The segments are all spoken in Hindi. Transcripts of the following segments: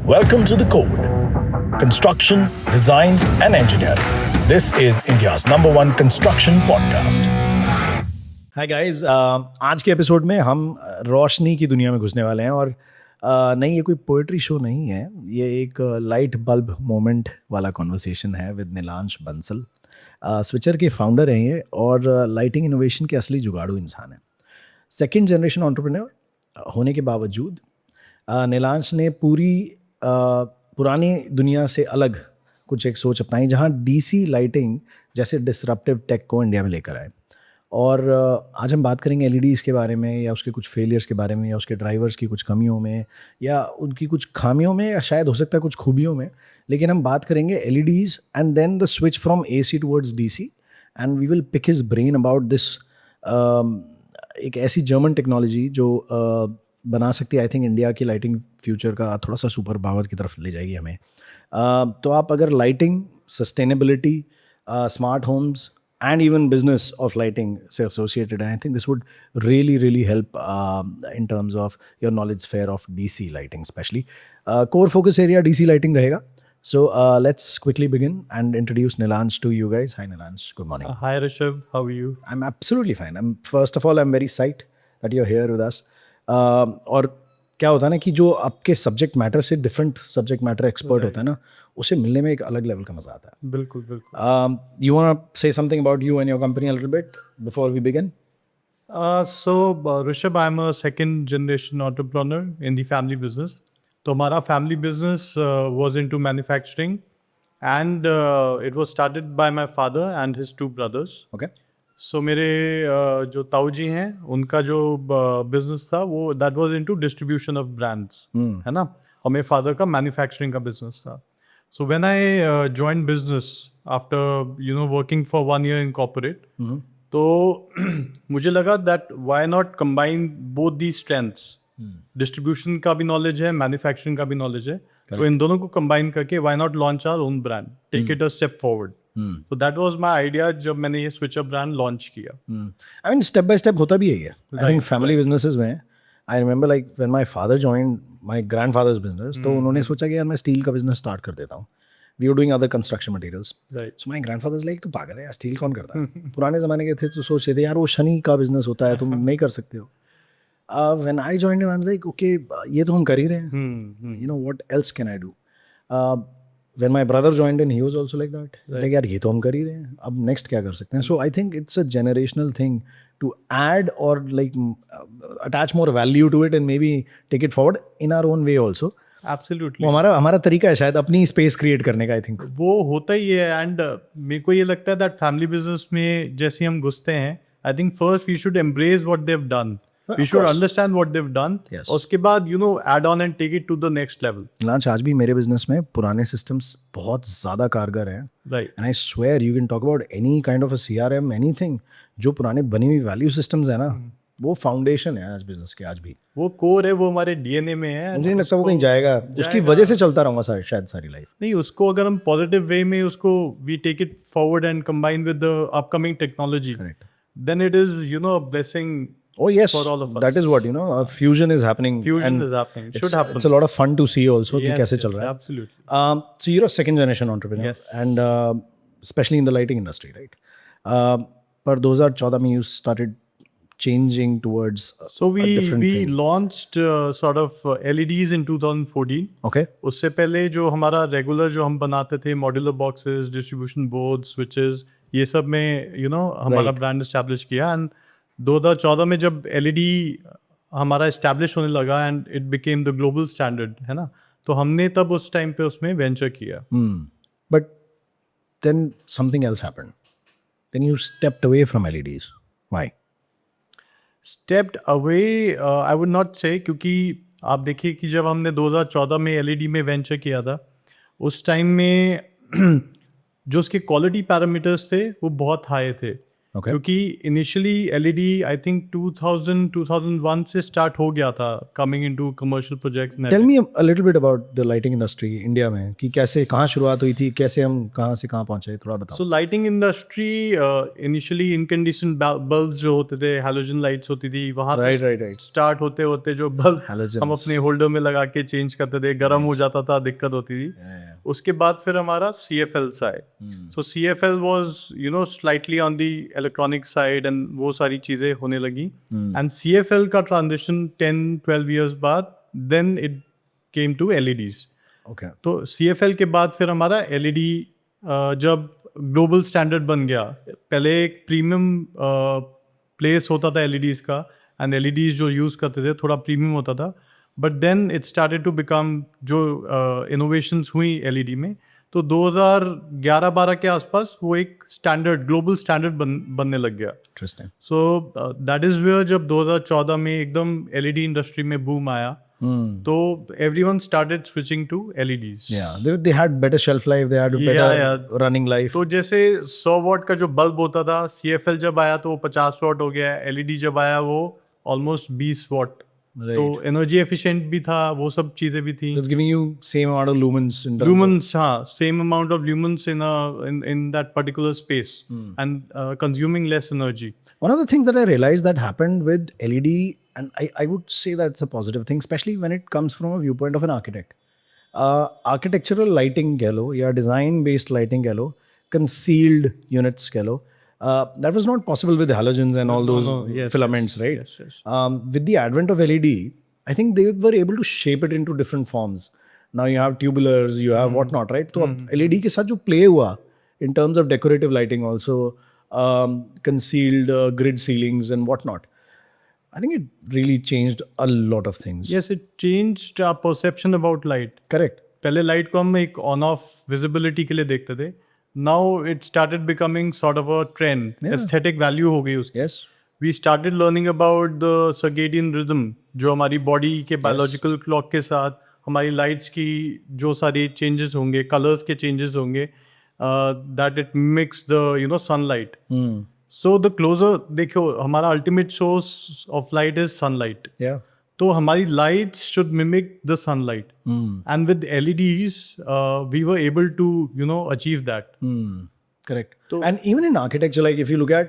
Welcome to The Code. Construction, design and engineering. This is India's #1 construction podcast. Hi guys, आज के एपिसोड में हम रोशनी की दुनिया में घुसने वाले हैं और नहीं, ये कोई पोएट्री शो नहीं है, ये एक लाइट बल्ब मोमेंट वाला कॉन्वर्सेशन है विद नीलांश बंसल। स्विचर के फाउंडर हैं ये और लाइटिंग इनोवेशन के असली जुगाड़ू इंसान हैं। सेकंड जनरेशन एंटरप्रेन्योर होने के बावजूद नीलांश ने पुरानी दुनिया से अलग कुछ एक सोच अपनाई, जहाँ डीसी लाइटिंग जैसे डिसरप्टिव टेक को इंडिया में लेकर आए। और आज हम बात करेंगे एलईडीज़ के बारे में, या उसके कुछ फेलियर्स के बारे में, या उसके ड्राइवर्स की कुछ कमियों में, या उनकी कुछ खामियों में, या शायद हो सकता है कुछ खूबियों में। लेकिन हम बात करेंगे LEDs and then the switch from AC towards DC, and we will pick his brain about this. एक ऐसी जर्मन टेक्नोलॉजी जो बना सकती है, आई थिंक, इंडिया की लाइटिंग फ्यूचर का थोड़ा सा सुपर पावर की तरफ ले जाएगी हमें। तो आप अगर lighting, sustainability, smart homes and even business of lighting say associated, and I think this would really help in terms of your knowledge sphere of DC lighting especially. Core focus area DC lighting rahega. So let's quickly begin and introduce Nilansh to you guys. Hi Nilansh, good morning. Hi Rishabh, how are you? I'm absolutely fine. First of all, I'm very psyched that you're here with us. और क्या होता है ना कि जो आपके सब्जेक्ट मैटर से डिफरेंट सब्जेक्ट मैटर एक्सपर्ट होता है ना, उसे मिलने में एक अलग लेवल का मजा आता है। बिल्कुल बिल्कुल। You want to say something about you and your company a little bit before we begin? So Rishabh, I'm a second generation entrepreneur in the family business. तो हमारा family business was into manufacturing, and it was started by my father and his two brothers. Okay. So मेरे जो ताऊ जी हैं, उनका जो बिजनेस था वो that was into distribution of brands, है ना, और मेरे फादर का मैन्युफैक्चरिंग का बिजनेस था। So when I joined business after working for 1 year in corporate, तो मुझे लगा that why not combine both these strengths, distribution का भी नॉलेज है, मैन्युफैक्चरिंग का भी नॉलेज है, तो इन दोनों को कंबाइन करके why not launch our own brand, take it a step forward. So that was my idea जब मैंने ये स्विचर ब्रांड लॉन्च किया। I mean, step by step होता भी है ये। I think family businesses में I remember like when my father joined my grandfather's business, तो उन्होंने सोचा कि यार मैं स्टील का बिजनेस स्टार्ट कर देता हूँ। We were doing other construction materials. Right. So my grandfather's like, तू पागल है यार, स्टील कौन करता है? पुराने ज़माने के थे तो सोचते थे यार वो शनि का बिजनेस होता है, तुम नहीं कर सकते हो। When I joined him, I was like, okay, ये तो हम कर ही रहे हैं। You know, what else can I do? When my brother joined in, he was also like that. Like यार ये तो हम कर ही रहे हैं, अब next क्या कर सकते हैं? So I think it's a generational thing to add or like attach more value to it and maybe take it forward in our own way also. Absolutely. वो हमारा तरीका है शायद अपनी स्पेस क्रिएट करने का, आई थिंक। वो होता ही है, एंड मेरे को ये लगता है दैट फैमिली बिजनेस में जैसे हम घुसते हैं, I think first we should embrace what they have done, we should understand what they have done, उसके बाद add on and take it to the next level. Launch, आज भी मेरे बिजनेस में पुराने सिस्टम्स बहुत ज़्यादा कारगर हैं, right, and I swear you can talk about any kind of a CRM, anything, जो पुराने बनी हुई वैल्यू सिस्टम्स है ना, वो फाउंडेशन है आज बिजनेस के। आज भी वो कोर है, वो हमारे DNA में है। मुझे नहीं लगता वो कहीं जाएगा, उसकी वजह से चलता रहूँगा शायद सारी लाइफ। नहीं, उसको अगर हम पॉजिटिव वे में उसको we take it forward and combine with the upcoming technology, then it is a blessing Oh yes, for all of us. that is what fusion is happening. Fusion is happening. It should happen. It's a lot of fun to see also कि कैसे चल रहा है. Absolutely. So you're a second generation entrepreneur, Yes. and especially in the lighting industry, right? पर 2014 में you started changing towards So a different we thing. launched sort of LEDs in 2014. Okay. उससे पहले जो हमारा रेगुलर जो हम बनाते थे, modular boxes, distribution board, switches, ये सब में हमारा ब्रांड एस्टैब्लिश किया, एंड 2014 में जब LED हमारा एस्टैब्लिश होने लगा and it became the global standard, है ना, तो हमने तब उस टाइम पे उसमें वेंचर किया। But then something else happened. Then you stepped away from LEDs. Why? Stepped away, I would not say, क्योंकि आप देखिए कि जब हमने 2014 में LED में वेंचर किया था, उस टाइम में जो उसके क्वालिटी पैरामीटर्स थे वो बहुत हाई थे, Okay. क्योंकि इनिशियली एलईडी आई थिंक 2001 से स्टार्ट हो गया था coming into commercial projects. Tell me a little bit about the lighting industry India में कि कैसे कहाँ शुरुआत हुई थी, कैसे हम कहाँ से कहाँ पहुँचे, थोड़ा बताओ. सो लाइटिंग इंडस्ट्री इनिशियली इनकंडीशन बल्ब जो होते थे, हैलोजन लाइट्स होती थी, वहाँ राइट. स्टार्ट होते होते जो बल्ब Halogens. हम अपने होल्डर में लगा के चेंज करते थे, गर्म हो जाता था, दिक्कत होती थी. उसके बाद फिर हमारा CFLs आए. So CFL was slightly on the electronic side and वो सारी चीज़ें होने लगी. एंड CFL का ट्रांजिशन 10-12 ईयर्स बाद then it came to LEDs. Okay. तो CFL के बाद फिर हमारा LED जब ग्लोबल स्टैंडर्ड बन गया. पहले एक प्रीमियम प्लेस होता था LEDs का, एंड LEDs जो यूज़ करते थे थोड़ा प्रीमियम होता था. But then it started to become जो इनोवेशंस हुई LED में, तो 2011-12 के आसपास वो एक स्टैंडर्ड ग्लोबल स्टैंडर्ड बनने लग गया. Interesting. So that is where जब 2014 में एकदम LED इंडस्ट्री में बूम आया, तो everyone started switching to LEDs. Yeah, they had better shelf life, they had better running life. तो जैसे 100 वॉट का जो बल्ब होता था, CFL जब आया तो वो 50 वॉट हो गया. LED जब आया वो ऑलमोस्ट 20 वॉट. Right. तो एनर्जी एफिशिएंट भी था, वो सब चीजें भी थी. So it's giving you same amount of lumens in terms Lumens, हाँ, same amount of lumens in that particular space, and consuming less energy. One of the things that I realized that happened with LED, and I would say that it's a positive thing, especially when it comes from a viewpoint of an architect. Architectural lighting कह लो या design based lighting कह लो, concealed units कह लो, that was not possible with halogens and all those filaments, right? Yes. With the advent of LED, I think they were able to shape it into different forms. Now you have tubulars, you have whatnot, right? तो अब LED के साथ जो play हुआ in terms of decorative lighting also, concealed grid ceilings and whatnot, I think it really changed a lot of things. Yes, it changed our perception about light. Correct. पहले लाइट को हम एक ऑन ऑफ विजिबिलिटी के लिए देखते थे. Now it started becoming sort of a trend. Aesthetic value हो गई उसकी. Yes. We started learning about the circadian rhythm, जो हमारी बॉडी के बायोलॉजिकल क्लॉक के साथ हमारी लाइट्स की जो सारी चेंजेस होंगे, कलर्स के चेंजेस होंगे, that it mix the sunlight. So the closer देखो, हमारा ultimate source of light is sunlight. Yeah. तो हमारी lights should mimic the sunlight, and with LEDs we were able to achieve that. Correct. And even in architecture, like if you look at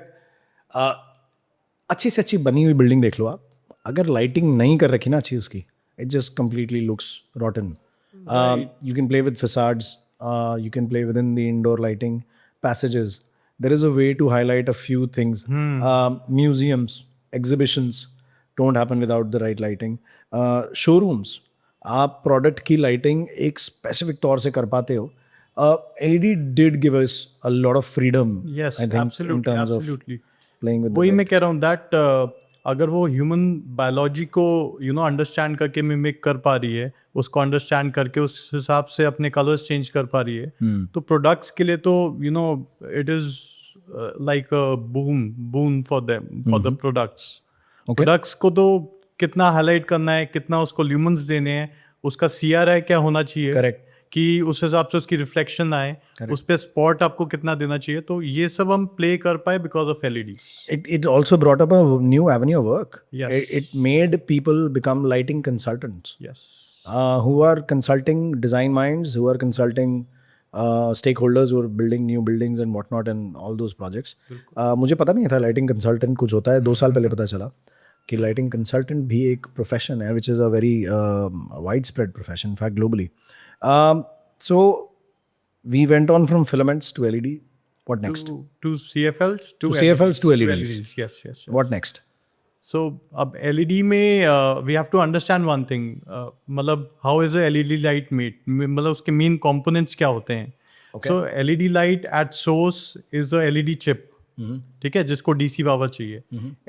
अच्छी से अच्छी बनी हुई बिल्डिंग देख लो आप, अगर लाइटिंग नहीं कर रखी ना अच्छी उसकी, it just completely looks rotten. You can play with facades, you can play within the indoor lighting, passages. There is a way to highlight a few things. Museums, exhibitions don't happen without the right lighting. Showrooms, आप प्रोडक्ट की लाइटिंग एक स्पेसिफिक तौर से कर पाते हो. LED did give us a lot of freedom, Yes, I think, in absolutely, terms absolutely. of playing with वही the मैं कह रहा हूँ दैट अगर वो ह्यूमन बायोलॉजी को अंडरस्टैंड करके मिमिक कर पा रही है, उसको अंडरस्टैंड करके उस हिसाब से अपने कलर्स चेंज कर पा रही है, तो प्रोडक्ट्स के लिए तो it is like a boon for them, for the products. Products को तो कितना हाईलाइट करना है, कितना उसको ल्यूमेंस देने हैं, उसका CRI क्या होना चाहिए, Correct. कि उस हिसाब से उसकी रिफ्लेक्शन आए, उस पे स्पॉट आपको कितना देना चाहिए, तो ये सब हम प्ले कर पाए because of LEDs. It also brought up a new avenue of work. Yes. It made people become lighting consultants, Yes. who are consulting design minds, who are consulting stakeholders who are building new buildings and whatnot and all those projects. मुझे पता नहीं था lighting consultant कुछ होता है. 2 साल पहले पता चला कि lighting consultant भी एक profession है, which is a very widespread profession, in fact globally. So we went on from filaments to LED. What next? To CFLs to CFLs to LEDs. Yes. What next? So अब LED में we have to understand one thing. मतलब how is a LED light made? मतलब उसके main components क्या होते हैं? So LED light at source is a LED chip. ठीक है, जिसको DC पावर चाहिए.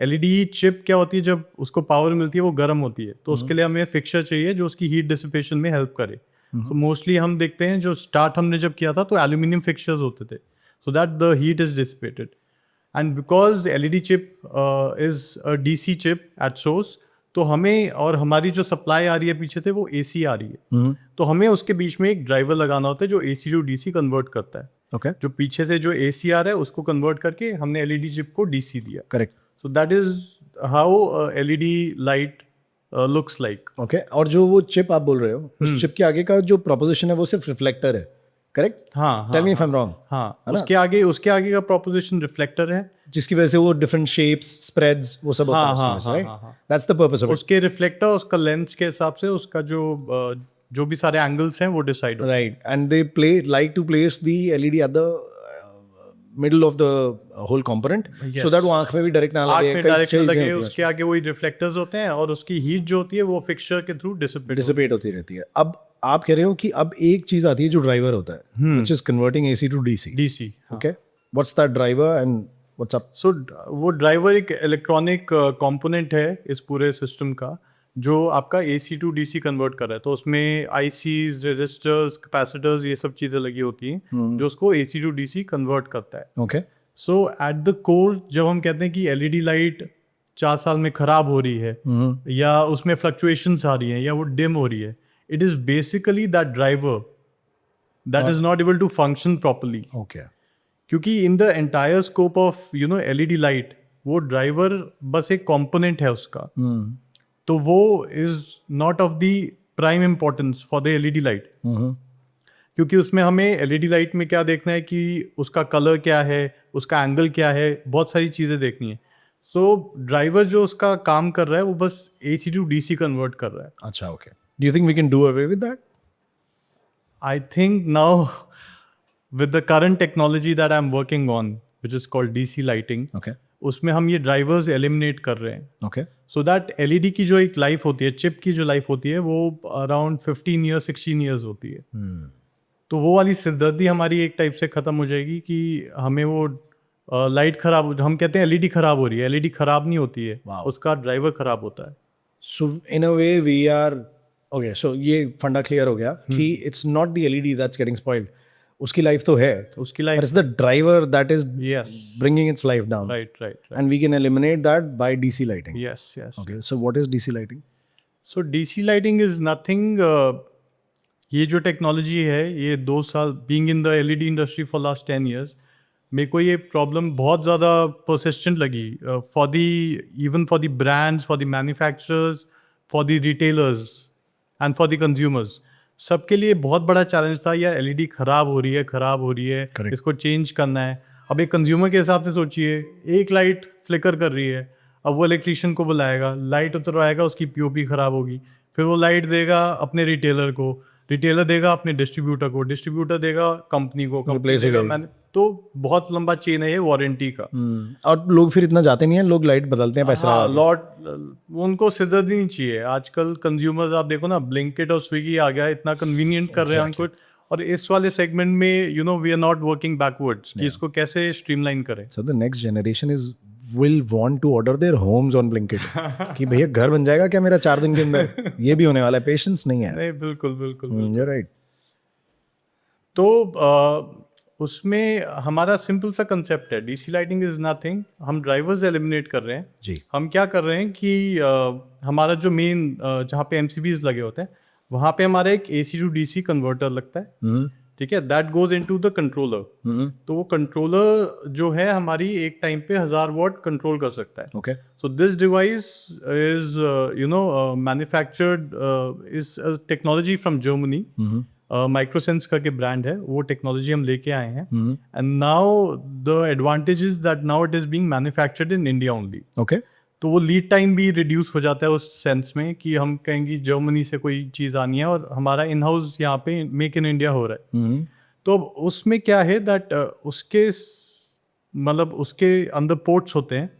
LED चिप क्या होती है, जब उसको पावर मिलती है वो गर्म होती है, तो उसके लिए हमें फिक्सचर चाहिए जो उसकी हीट डिसिपेशन में हेल्प करे. तो मोस्टली हम देखते हैं जो स्टार्ट हमने जब किया था तो एल्यूमिनियम फिक्सचर्स होते थे, so that the heat is dissipated. And because LED chip is a DC chip at source, तो हमें और हमारी जो सप्लाई आ रही है पीछे से वो AC आ रही है, तो हमें उसके बीच में एक ड्राइवर लगाना होता है जो AC टू DC कन्वर्ट करता है. ओके, जो पीछे से जो AC आ रहा है उसको कन्वर्ट करके हमने LED चिप को DC दिया. Correct. So that is how LED light looks like. Okay, और जो वो चिप आप बोल रहे हो, उस चिप के आगे का जो प्रोपोजिशन है वो सिर्फ रिफ्लेक्टर है, करेक्ट? हाँ, tell me if I am wrong. हाँ, है ना? उसके आगे का प्रोपोजिशन रिफ्लेक्टर है. जिसकी वजह से वो डिफरेंट शेप्स, स्प्रेड्स, वो सब होता है हाँ, उसमें, हाँ, राइट? हाँ, हाँ. That's the purpose of it. उसके रिफ्लेक्टर, उसका लेंस के हिसाब से उसका जो भी सारे एंगल्स हैं वो डिसाइड होते Right, and they like to place the LED at the middle of the whole component, so that वो आंख में भी डायरेक्ट ना हैं. आँख लगे. में कई डायरेक्ट चीजें लगे, होती हैं उसके आगे वही रिफ्लेक्टर्स होते हैं और उसकी हीट जो होती है वो फिक्सचर के थ्रू डिसिपेट होती रहती है. अब आप कह रहे हो कि अब एक चीज आती है जो ड्राइवर होता है, which is converting AC to DC. DC. Okay, what's that driver and what's up? सो वो ड्राइवर एक इलेक्ट्रॉनिक कंपोनेंट है इस पूरे सिस्टम का जो आपका AC टू DC कन्वर्ट कर रहा है. तो उसमें ICs, रेजिस्टर्स, कैपेसिटर्स, ये सब चीज़ें लगी होती हैं जो उसको AC टू DC कन्वर्ट करता है. Okay, so eight the core जब हम कहते हैं कि LED लाइट 4 साल में खराब हो रही है या उसमें फ्लक्चुएशंस आ रही हैं या वो डिम हो रही है, it is basically that driver that is not able to function properly. okay, क्योंकि in the entire scope of LED light वो ड्राइवर बस एक कंपोनेंट है उसका. तो वो is not of the prime importance for the LED light. क्योंकि उसमें हमें LED लाइट में क्या देखना है कि उसका कलर क्या है, उसका एंगल क्या है, बहुत सारी चीज़ें देखनी है. सो ड्राइवर जो उसका काम कर रहा है वो बस AC टू DC कन्वर्ट कर रहा है. अच्छा, okay. Do you think we can do away with that? I think now with the current technology that I'm working on, which is called DC lighting, Okay, उसमें हम ये ड्राइवर्स एलिमिनेट कर रहे हैं. okay, सो दैट LED की जो एक लाइफ होती है, चिप की जो लाइफ होती है वो अराउंड 15 ईयर्स 16 ईयर्स होती है. तो वो वाली सिरदर्दी हमारी एक टाइप से ख़त्म हो जाएगी कि हमें वो लाइट खराब, हम कहते हैं LED खराब हो रही है, LED खराब नहीं होती है. Wow. उसका ड्राइवर खराब होता है. so in a way we are okay, so ये फंडा क्लियर हो गया कि it's not the LED that's getting spoiled. उसकी लाइफ तो है, उसकी but life it's the driver that is Yes. bringing its life down. Right. And we can eliminate that by DC lighting. Yes. Okay, so what is DC lighting? So DC lighting is nothing. ये जो टेक्नोलॉजी है ये 2 साल being in the LED industry for last 10 years, मेरे को ये प्रॉब्लम बहुत ज़्यादा परसिस्टेंट लगी for the even for the brands, for the manufacturers, for the retailers and for the consumers. सबके लिए बहुत बड़ा चैलेंज था यार, LED खराब हो रही है, Correct. इसको चेंज करना है. अब एक कंज्यूमर के हिसाब से सोचिए, एक लाइट फ्लिकर कर रही है, अब वो इलेक्ट्रीशियन को बुलाएगा, लाइट उतरवाएगा, उसकी POP खराब होगी, फिर वो लाइट देगा अपने रिटेलर को, रिटेलर देगा अपने डिस्ट्रीब्यूटर को, डिस्ट्रीब्यूटर देगा कंपनी को, कंपनी Replace देगा हो गई. तो बहुत लंबा चेन है ये वारंटी का. और लोग फिर इतना जाते नहीं है, लोग लाइट बदलते हैं पैसा हाँ, लगा के. उनको सिरदर्दी नहीं चाहिए. आजकल कंज्यूमर्स आप देखो ना, ब्लिंकिट और स्विगी आ गया, इतना कन्वीनियंट कर रहे हैं उनको. और इस वाले सेगमेंट में we are not working backwards कि इसको कैसे स्ट्रीमलाइन करें. So the next generation will want to order their homes on Blinkit. कि भैया घर बन जाएगा क्या मेरा 4 दिन के अंदर? ये भी होने वाला है, पेशेंस नहीं है. नहीं, बिल्कुल. You're right. तो उसमें हमारा सिंपल सा कंसेप्ट है, DC लाइटिंग इज नथिंग. हम ड्राइवर्स एलिमिनेट कर रहे हैं. जी. हम क्या कर रहे हैं कि हमारा जो मेन जहाँ पे MCBs लगे होते हैं वहाँ पे हमारा एक AC टू DC कन्वर्टर लगता है. ठीक है, that goes into the controller. तो वो कंट्रोलर जो है हमारी एक टाइम पे 1000 वॉट कंट्रोल कर सकता है. Okay. So this device is manufactured is a technology from Germany. Microsense का के ब्रांड है, वो टेक्नोलॉजी हम लेके आए हैं. And now the advantage is that now it is being manufactured in India only. Okay. तो वो लीड टाइम भी रिड्यूस हो जाता है उस सेंस में कि हम कहेंगे जर्मनी से कोई चीज़ आनी है और हमारा इन हाउस यहाँ पे मेक इन इंडिया हो रहा है. तो उसमें क्या है दैट उसके मतलब उसके अंदर पोर्ट्स होते हैं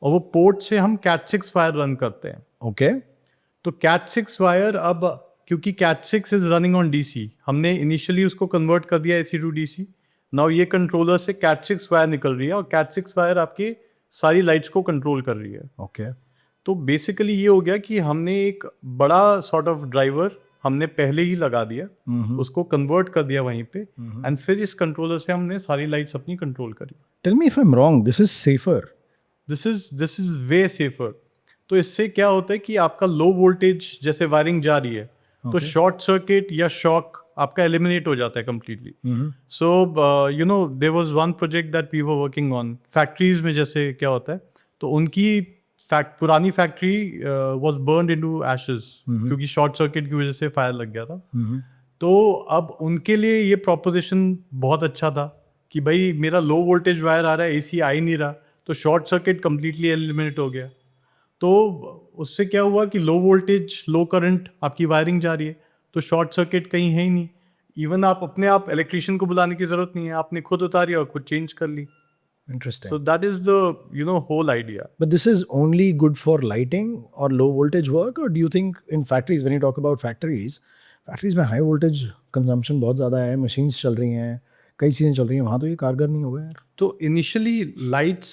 और वो पोर्ट से हम Cat 6 वायर रन करते हैं. Okay. तो Cat 6 वायर अब क्योंकि Cat 6 is running on DC, हमने इनिशियली उसको कन्वर्ट कर दिया AC टू DC. नाउ ये कंट्रोलर से Cat 6 वायर निकल रही है और Cat 6 वायर आपकी सारी लाइट्स को कंट्रोल कर रही है. Okay. तो बेसिकली ये हो गया कि हमने एक बड़ा सॉर्ट ऑफ ड्राइवर हमने पहले ही लगा दिया, उसको कन्वर्ट कर दिया वहीं पे, एंड फिर इस कंट्रोलर से हमने सारी लाइट्स अपनी कंट्रोल करी. Tell me if I'm wrong. This is safer. This is way safer. तो इससे क्या होता है कि आपका लो वोल्टेज जैसे वायरिंग जा रही है तो शॉर्ट सर्किट या शॉक आपका एलिमिनेट हो जाता है completely. So you know there was one project that we were working on. Factories में जैसे क्या होता है, तो उनकी पुरानी factory was burned into ashes क्योंकि शॉर्ट सर्किट की वजह से फायर लग गया था. तो अब उनके लिए ये प्रोपोजिशन बहुत अच्छा था कि भाई मेरा लो वोल्टेज वायर आ रहा है, एसी आ ही नहीं रहा, तो शॉर्ट सर्किट कम्प्लीटली एलिमिनेट हो गया. तो उससे क्या हुआ कि लो वोल्टेज लो करंट आपकी वायरिंग जा रही है, तो शॉर्ट सर्किट कहीं है ही नहीं. इवन आप अपने आप इलेक्ट्रिशियन को बुलाने की जरूरत नहीं है, आपने खुद उतारी और खुद चेंज कर ली. Interesting. So that is the whole idea. But this is only good for lighting or low voltage work, or do you think in factories, when you talk about factories में high voltage consumption बहुत ज़्यादा है, machines चल रही हैं, कई चीज़ें चल रही हैं, वहाँ तो ये कारगर नहीं होगा यार. तो इनिशियली लाइट्स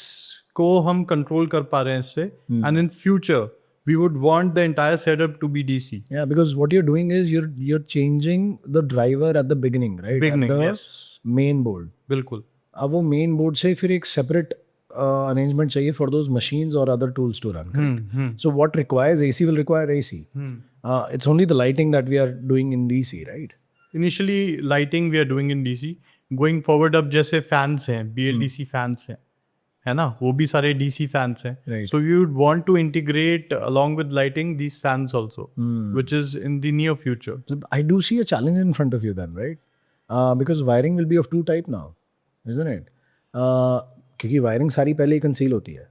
को हम कंट्रोल कर पा रहे हैं इससे, and in future we would want the entire setup to be DC. Yeah, because what you're doing is you're changing the driver at the beginning, right? Beginning, at the yes. main board. बिल्कुल. अब वो मेन बोर्ड से फिर एक सेपरेट अरेंजमेंट चाहिए फॉर दोज मशीन्स और other tools to run. So what requires AC will require AC. It's only the lighting that we are doing in DC, right? Initially lighting we are doing in DC. Going forward अब जैसे फैंस हैं, BLDC फैंस हैं, है ना, वो भी सारे DC फैंस हैं. Right. So we would want to integrate along with lighting these fans also, which is in the near future. So I do see a challenge in front of you then, right? Because wiring will be of two type now, isn't it? क्योंकि वायरिंग सारी पहले ही कंसील होती है,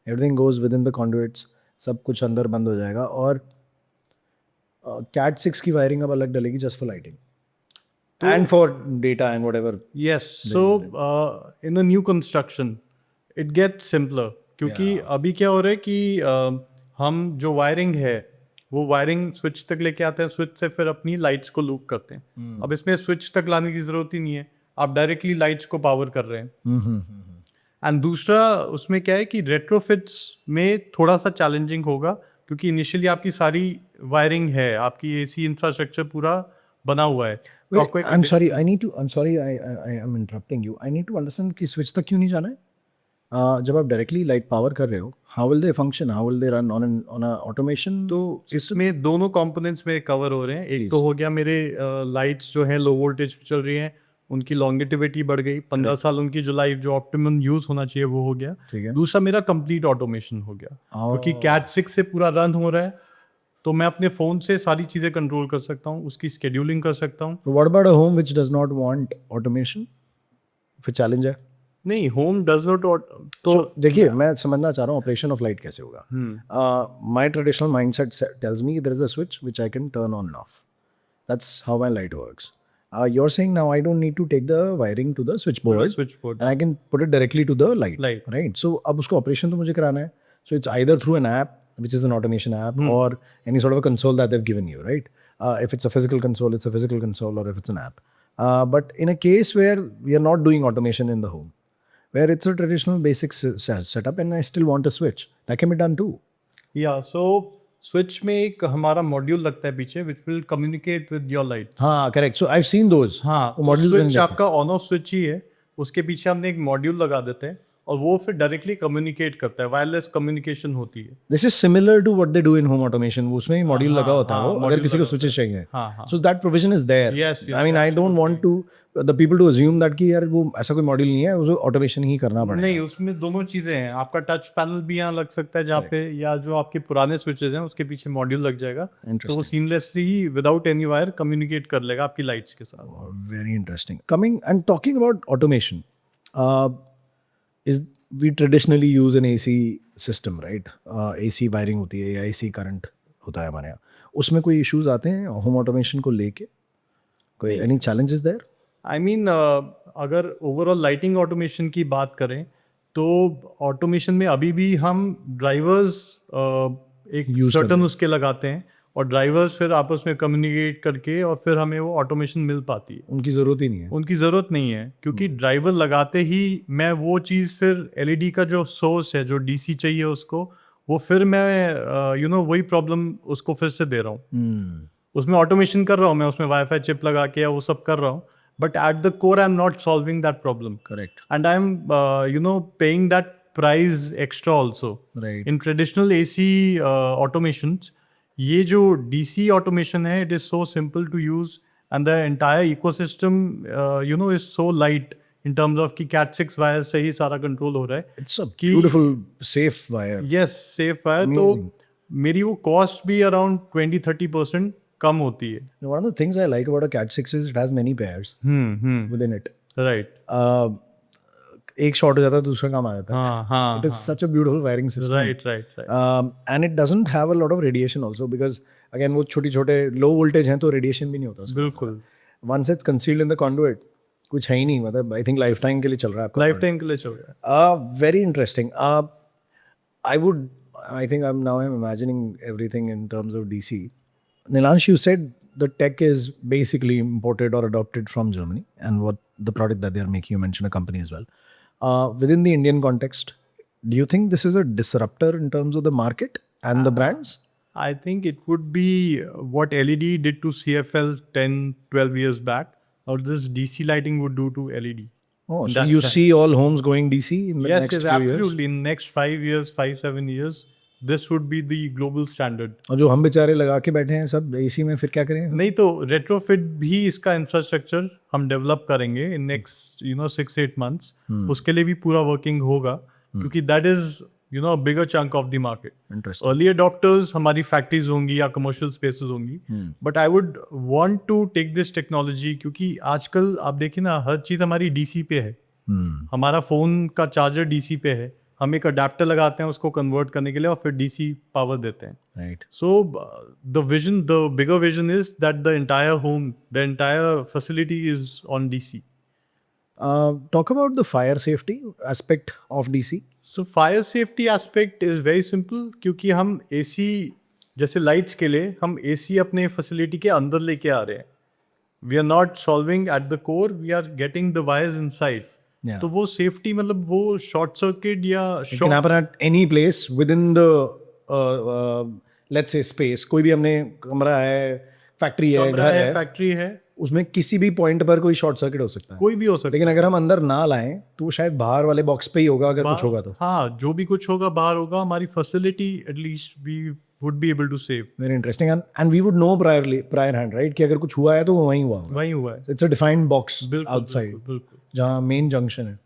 everything goes with in the कॉन्डुइट्स, सब कुछ अंदर बंद हो जाएगा, और Cat 6 की वायरिंग अब अलग डलेगी just for lighting and for data and whatever. Yes. So in a new construction, it gets simpler. क्योंकि अभी क्या हो रहा है कि हम जो वायरिंग है वो वायरिंग स्विच तक लेके आते हैं, स्विच से फिर अपनी लाइट्स को लूप करते हैं. अब इसमें स्विच तक लाने की जरूरत ही नहीं है, आप डायरेक्टली लाइट्स को पावर कर रहे हैं. एंड दूसरा उसमें क्या है कि रेट्रोफिट्स में थोड़ा सा चैलेंजिंग होगा, क्योंकि इनिशियली आपकी सारी वायरिंग है, आपकी एसी इंफ्रास्ट्रक्चर पूरा बना हुआ है. I'm sorry, I am interrupting you. I need to understand कि स्विच तक क्यों नहीं जाना है. जब आप डायरेक्टली लाइट पावर कर रहे हो, how will they function, how will they run on automation? तो इसमें दोनों कंपोनेंट्स में कवर हो रहे हैं. एक तो हो गया मेरे लाइट्स जो है लो वोल्टेज पे चल रही हैं, उनकी लॉन्गेटिविटी बढ़ गई, 15 साल उनकी जो लाइफ जो ऑप्टिमम यूज होना चाहिए वो हो गया. ठीक है. दूसरा मेरा कंप्लीट ऑटोमेशन हो गया, क्योंकि Cat 6 से पूरा रन हो रहा है, तो मैं अपने फोन से सारी चीजें कंट्रोल कर सकता हूँ, उसकी स्केड्यूलिंग कर सकता हूँ. What about a home which does not want automation? फिर चैलेंज है. नहीं, होम डज नॉट. तो देखिए, मैं समझना चाह रहा हूँ ऑपरेशन ऑफ लाइट कैसे होगा. My traditional mindset tells me there is a switch which I can turn on and off. That's how my light works. You're saying now I don't need to take the wiring to the switchboard, and I can put it directly to the light. Right? So अब उसको ऑपरेशन तो मुझे कराना है. So it's either through an app, which is an automation app, or any sort of a console that they've given you, right? If it's a physical console, it's a physical console, or if it's an app. But in a case where we are not doing automation in the home, where it's a traditional basic setup, and I still want a switch, that can be done too. Yeah, so switch में एक हमारा मॉड्यूल लगता है पीछे, which will communicate with your lights. हाँ, correct. So I've seen those. हाँ, मॉड्यूल स्विच आपका ऑन ऑफ स्विच ही है, उसके पीछे हमने एक मॉड्यूल लगा देते हैं और वो फिर डायरेक्टली कम्युनिकेट करता है, वायरलेस कम्युनिकेशन होती है. This is similar to what they do in home automation. उसमें ही मॉड्यूल लगा होता है, वो अगर किसी को स्विचेस चाहिए. So that provision is there. I mean I don't want to the people to assume that कि यार वो ऐसा कोई मॉड्यूल नहीं है, उसको ऑटोमेशन ही करना पड़ेगा. नहीं, उसमें दोनों चीजें हैं. आपका टच पैनल भी यहाँ लग सकता है जहाँ पे, या जो आपके पुराने स्विचेस हैं उसके पीछे मॉड्यूल लग जाएगा, तो वो seamlessly without any wire communicate कर लेगा आपकी लाइट्स के साथ. Very interesting. Coming and talking about automation, is we traditionally use an AC system, right? AC wiring होती है या AC करंट होता है हमारे यहाँ. उसमें कोई इश्यूज आते हैं होम ऑटोमेशन को लेके? कोई any challenges there? I mean अगर ओवरऑल लाइटिंग ऑटोमेशन की बात करें तो ऑटोमेशन में अभी भी हम ड्राइवर्स एक सर्टन उसके लगाते हैं, और ड्राइवर्स फिर आपस में कम्युनिकेट करके और फिर हमें वो ऑटोमेशन मिल पाती है. उनकी ज़रूरत ही नहीं है. उनकी ज़रूरत नहीं है, क्योंकि ड्राइवर लगाते ही मैं वो चीज़ फिर LED का जो सोर्स है, जो DC चाहिए उसको, वो फिर मैं वही प्रॉब्लम उसको फिर से दे रहा हूँ. उसमें ऑटोमेशन कर रहा हूँ मैं, उसमें वाईफाई चिप लगा के वो सब कर रहा हूँ, but at the core I am not solving that problem. Correct. And I am paying that price extra also. In traditional AC automations, ये जो DC ऑटोमेशन है, it is so simple to use and the entire ecosystem is so light in terms of कि Cat 6 वायर से ही सारा कंट्रोल हो रहा है. It's a beautiful, safe wire. Yes, safe wire. तो मेरी वो कॉस्ट भी अराउंड 20-30% कम होती है. One of the things I like about a Cat 6 is it has many pairs within it. Right. एक शॉर्ट हो जाता है दूसरा काम आ जाता है. हाँ. It is such a beautiful wiring system. Right. And it doesn't have a lot of radiation also because again वो छोटे low voltage हैं तो radiation भी नहीं होता उसमें. बिल्कुल. Once it's concealed in the conduit, कुछ है ही नहीं. मतलब I think lifetime के लिए चल रहा है आपका. Lifetime के लिए चल रहा है. Very interesting. I think I'm imagining everything in terms of DC. Nilansh, you said the tech is basically imported or adopted from Germany, and what the product that they are making, you mentioned a company as well. Within the Indian context, do you think this is a disruptor in terms of the market and the brands? I think it would be what LED did to CFL 10-12 years back, or this DC lighting would do to LED. Oh, so you see all homes going DC in the next few absolutely. years? In next 5-7 years, this would be the global standard. और जो हम बेचारे लगा के बैठे हैं सब AC में, फिर क्या करें? नहीं तो retrofit भी इसका इंफ्रास्ट्रक्चर हम डेवलप करेंगे in next 6-8 months. उसके लिए भी पूरा वर्किंग होगा क्योंकि that is a bigger chunk of the market. Interesting. Early adopters हमारी फैक्ट्रीज होंगी या कमर्शियल स्पेसेस होंगी. But I would want to take this technology क्योंकि आजकल आप देखिए ना हर चीज़ हमारी डीसी पे है. हमारा फ़ोन का चार्जर डीसी पे है. हम एक अडेप्टर लगाते हैं उसको कन्वर्ट करने के लिए और फिर डीसी पावर देते हैं. Right. So the bigger vision is that the entire facility is on DC. Talk about the fire safety aspect of DC. So fire safety aspect is very simple क्योंकि हम AC जैसे लाइट्स के लिए हम AC अपने फैसिलिटी के अंदर लेके आ रहे हैं. We are not solving at the core, we are getting the wires inside. Yeah. तो वो सेफ्टी मतलब वो शॉर्ट सर्किट या It can happen at any place within the let's say space. कोई भी हमने कमरा है, फैक्ट्री है, घर है, फैक्ट्री है, उसमें किसी भी पॉइंट पर कोई शॉर्ट सर्किट हो सकता है. कोई भी हो सकता है. लेकिन अगर हम अंदर ना लाएं तो वो शायद बाहर वाले बॉक्स पे ही होगा अगर कुछ होगा तो. हाँ, जो भी कुछ होगा बाहर होगा. हमारी facility at least we would be able to save. Very interesting. And we would know prior hand, right, कि अगर कुछ हुआ है तो वो वहीं हुआ होगा. वहीं हुआ है. It's a defined box outside बिल्कुल जहाँ मेन जंक्शन है.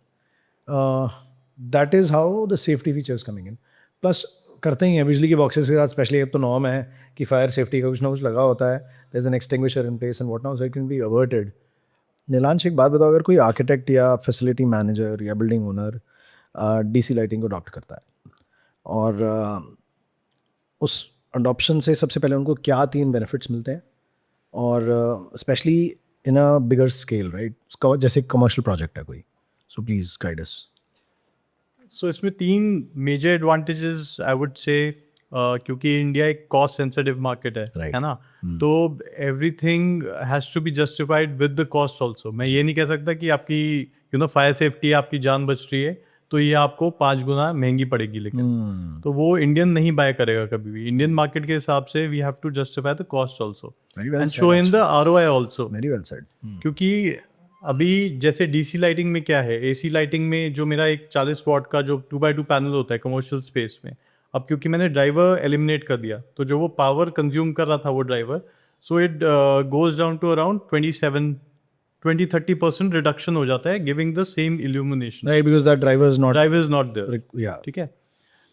That is how the safety features coming in. Plus करते ही हैं बिजली के बॉक्सेस के साथ, स्पेशली अब तो नॉर्म है कि फायर सेफ्टी का कुछ ना कुछ लगा होता है. There is an extinguisher in place and what not, so it can be averted. Neelansh, एक बात बताओ, अगर कोई आर्किटेक्ट या फैसिलिटी मैनेजर या बिल्डिंग ओनर डीसी लाइटिंग को अडॉप्ट करता है और उस अडॉप्शन से सबसे पहले उनको क्या 3 बेनिफिट्स मिलते हैं, और specially in a bigger scale, right, जैसे कमर्शियल प्रोजेक्ट है कोई. So please guide us. सो इसमें 3 major advantages I would say, क्योंकि इंडिया एक कॉस्ट सेंसिटिव मार्केट है, है ना, तो everything has to be justified with the cost also. मैं ये नहीं कह सकता कि आपकी फायर सेफ्टी आपकी जान बच रही है तो ये आपको 5 गुना महंगी पड़ेगी, लेकिन तो वो इंडियन नहीं बाय करेगा कभी भी. इंडियन मार्केट के हिसाब से we have to justify the cost also and show in the ROI also. Very well said. क्योंकि अभी जैसे डीसी लाइटिंग में क्या है, एसी लाइटिंग में जो मेरा एक 40 वॉट का जो 2x2 पैनल होता है कमर्शियल स्पेस में, अब क्योंकि मैंने ड्राइवर एलिमिनेट कर दिया तो जो वो पावर कंज्यूम कर रहा था वो driver, so it goes down to around 20-30% reduction हो जाता है, giving the same illumination, right, because that driver is not there. या ठीक है.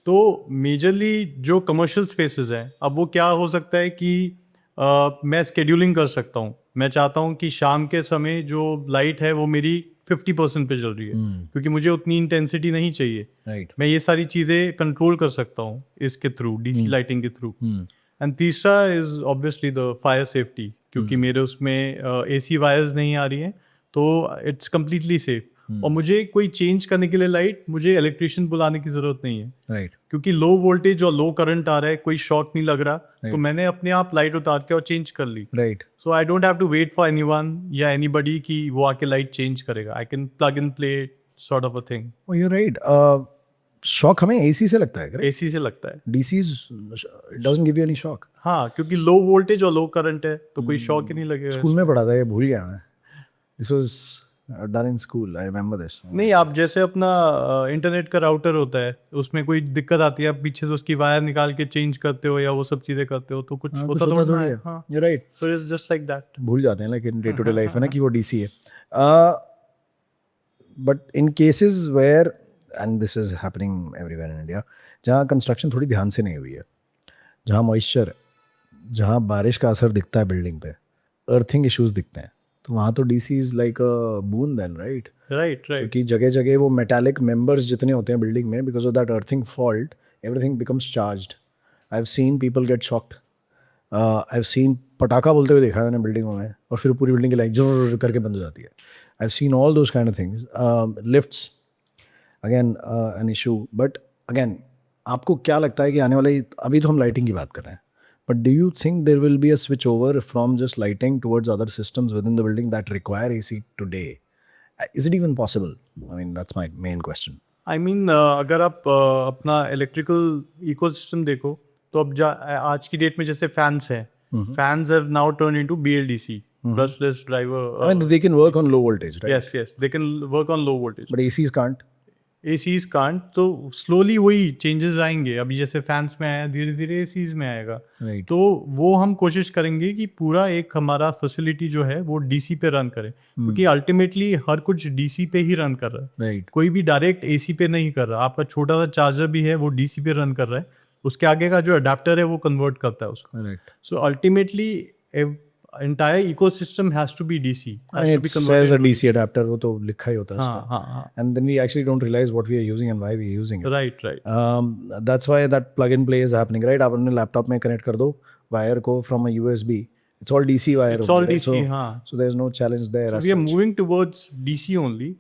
तो मेजरली जो कमर्शियल स्पेसेस हैं, अब वो क्या हो सकता है कि मैं स्केड्यूलिंग कर सकता हूँ. मैं चाहता हूँ कि शाम के समय जो लाइट है वो मेरी 50% पे चल रही है, क्योंकि मुझे उतनी इंटेंसिटी नहीं चाहिए. राइट. मैं ये सारी चीज़ें कंट्रोल कर सकता हूँ इसके थ्रू, डीसी लाइटिंग के थ्रू. एंड तीसरा is obviously the fire safety, क्योंकि मेरे उसमें एसी वायर्स नहीं आ रही हैं तो इट्स कम्प्लीटली सेफ. और मुझे कोई चेंज करने के लिए लाइट, मुझे इलेक्ट्रिशियन बुलाने की ज़रूरत नहीं है, राइट, क्योंकि लो वोल्टेज और लो करंट आ रहा है, कोई शॉक नहीं लग रहा, तो मैंने अपने आप लाइट उतार के और चेंज कर ली. Right. So I don't have to wait for anyone या एनीबडी कि वो आके लाइट चेंज करेगा. I can plug in play sort of a thing. Oh, you right. Shock हमें एसी से लगता है, एसी से लगता है. DC doesn't give you any shock. हाँ, क्योंकि लो वोल्टेज और लो करंट है तो कोई शॉक ही नहीं लगेगा. स्कूल में पढ़ा था, ये भूल गया मैं. This was done in school. I remember this. नहीं, आप जैसे अपना इंटरनेट का राउटर होता है, उसमें कोई दिक्कत आती है, आप पीछे से उसकी वायर निकाल के चेंज करते हो या वो सब चीजें करते हो, तो कुछ हाँ, होता कुछ तो होता ना थोड़ी है। है। हाँ, You're right. so it's just like that. भूल जाते हैं लेकिन डे टू डे लाइफ है ना कि वो डीसी है. But in cases where, and this is happening everywhere in India, जहाँ कंस्ट्रक्शन थोड़ी ध्यान से नहीं हुई है, जहाँ मॉइस्चर, जहाँ बारिश का असर दिखता है बिल्डिंग पे, अर्थिंग इश्यूज दिखते हैं, तो वहाँ तो DC is like a boon then, right? Right. क्योंकि जगह जगह वो मेटालिक मेंबर्स जितने होते हैं बिल्डिंग में, because of that earthing fault everything becomes charged. I have seen people get shocked. I have seen पटाखा बोलते हुए देखा है मैंने बिल्डिंगों में, और फिर पूरी बिल्डिंग की लाइट जोर करके बंद हो जाती है. I have seen all those kind of things. Lifts again an issue. But again, आपको क्या लगता है कि आने वाले, अभी तो हम लाइटिंग की बात कर रहे हैं, but do you think there will be a switch over from just lighting towards other systems within the building that require AC today? Is it even possible? I mean, that's my main question. I mean, अगर आप अपना इलेक्ट्रिकल इकोसिस्टम देखो, तो अब आज की डेट में जैसे फैंस हैं, fans have now turn into BLDC, brushless driver. I mean, they can work on low voltage, right? Yes, they can work on low voltage. But ACs can't. ACs can't. तो स्लोली वही चेंजेस आएंगे. अभी जैसे फैंस में आया, धीरे धीरे ACs में आएगा. Right. तो वो हम कोशिश करेंगे कि पूरा एक हमारा फैसिलिटी जो है वो DC पे रन करे, क्योंकि अल्टीमेटली हर कुछ DC पे ही रन कर रहा है. Right. कोई भी डायरेक्ट AC पे नहीं कर रहा. आपका छोटा सा चार्जर भी है वो DC पे रन कर रहा है, उसके आगे का जो अडेप्टर है वो कन्वर्ट करता है उसको. Correct. So ultimately entire ecosystem has to be DC. I mean, it says a DC adapter, वो तो लिखा ही होता है हाँ उसका. हाँ हाँ. And then we actually don't realize what we are using and why we are using it. Right. That's why that plug and play is happening, right? आप अपने लैपटॉप में कनेक्ट कर दो वायर को from a USB. It's all DC wire. It's all only, right? DC, So, हाँ. so there's no challenge there. as We are such. moving towards DC only,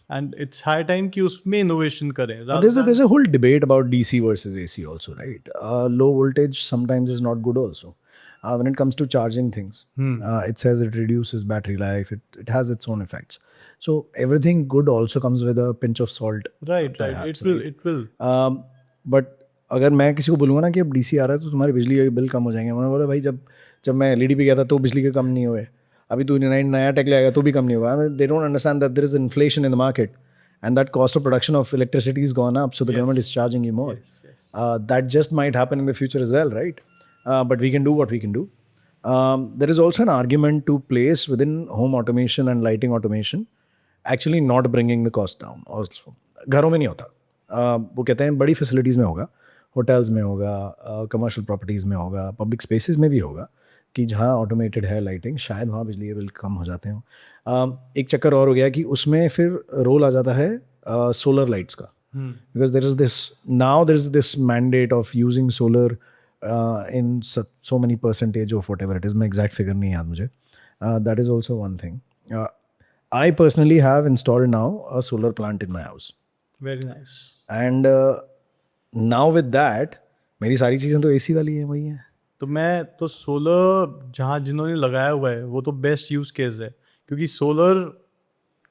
and it's high time कि उसमें innovation करें. But there's a whole debate about DC versus AC also, right? Low voltage sometimes is not good also. When it comes to charging things, it says it reduces battery life. It has its own effects. So everything good also comes with a pinch of salt. Right. perhaps, It will. But अगर मैं किसी को बोलूँगा ना कि अब DC आ रहा है तो तुम्हारे बिजली के बिल कम हो जाएंगे, मैंने बोला भाई जब मैं LED पे गया था तो बिजली के कम नहीं हुए, अभी तू नया टेक ले आएगा तो भी कम नहीं होगा. They don't understand that there is inflation in the market and that cost of production of electricity is gone up, so the government is charging you more. That just might happen in the future as well, right? But we can do what we can do. There is also an argument to place within home automation and lighting automation actually not bringing the cost down. Also, घरों में नहीं होता. वो कहते हैं बड़ी फैसिलिटीज़ में होगा, होटल्स में होगा, कमर्शियल प्रॉपर्टीज़ में होगा, पब्लिक स्पेसेस में भी होगा, कि जहाँ ऑटोमेटेड है लाइटिंग, शायद वहाँ बिजली के बिल कम हो जाते हों. एक चक्कर और हो गया कि उसमें फिर रोल आ जाता है सोलर लाइट्स का, because there is this mandate of using solar in so many percentage of whatever it is. मैं exact figure नहीं याद मुझे. That is also one thing. I personally have installed now a solar plant in my house. Very nice. And now with that, मेरी सारी चीज़ें तो AC वाली हैं, वही हैं. तो मैं तो सोलर जहाँ जिन्होंने लगाया हुआ है वो तो बेस्ट यूज केस है, क्योंकि solar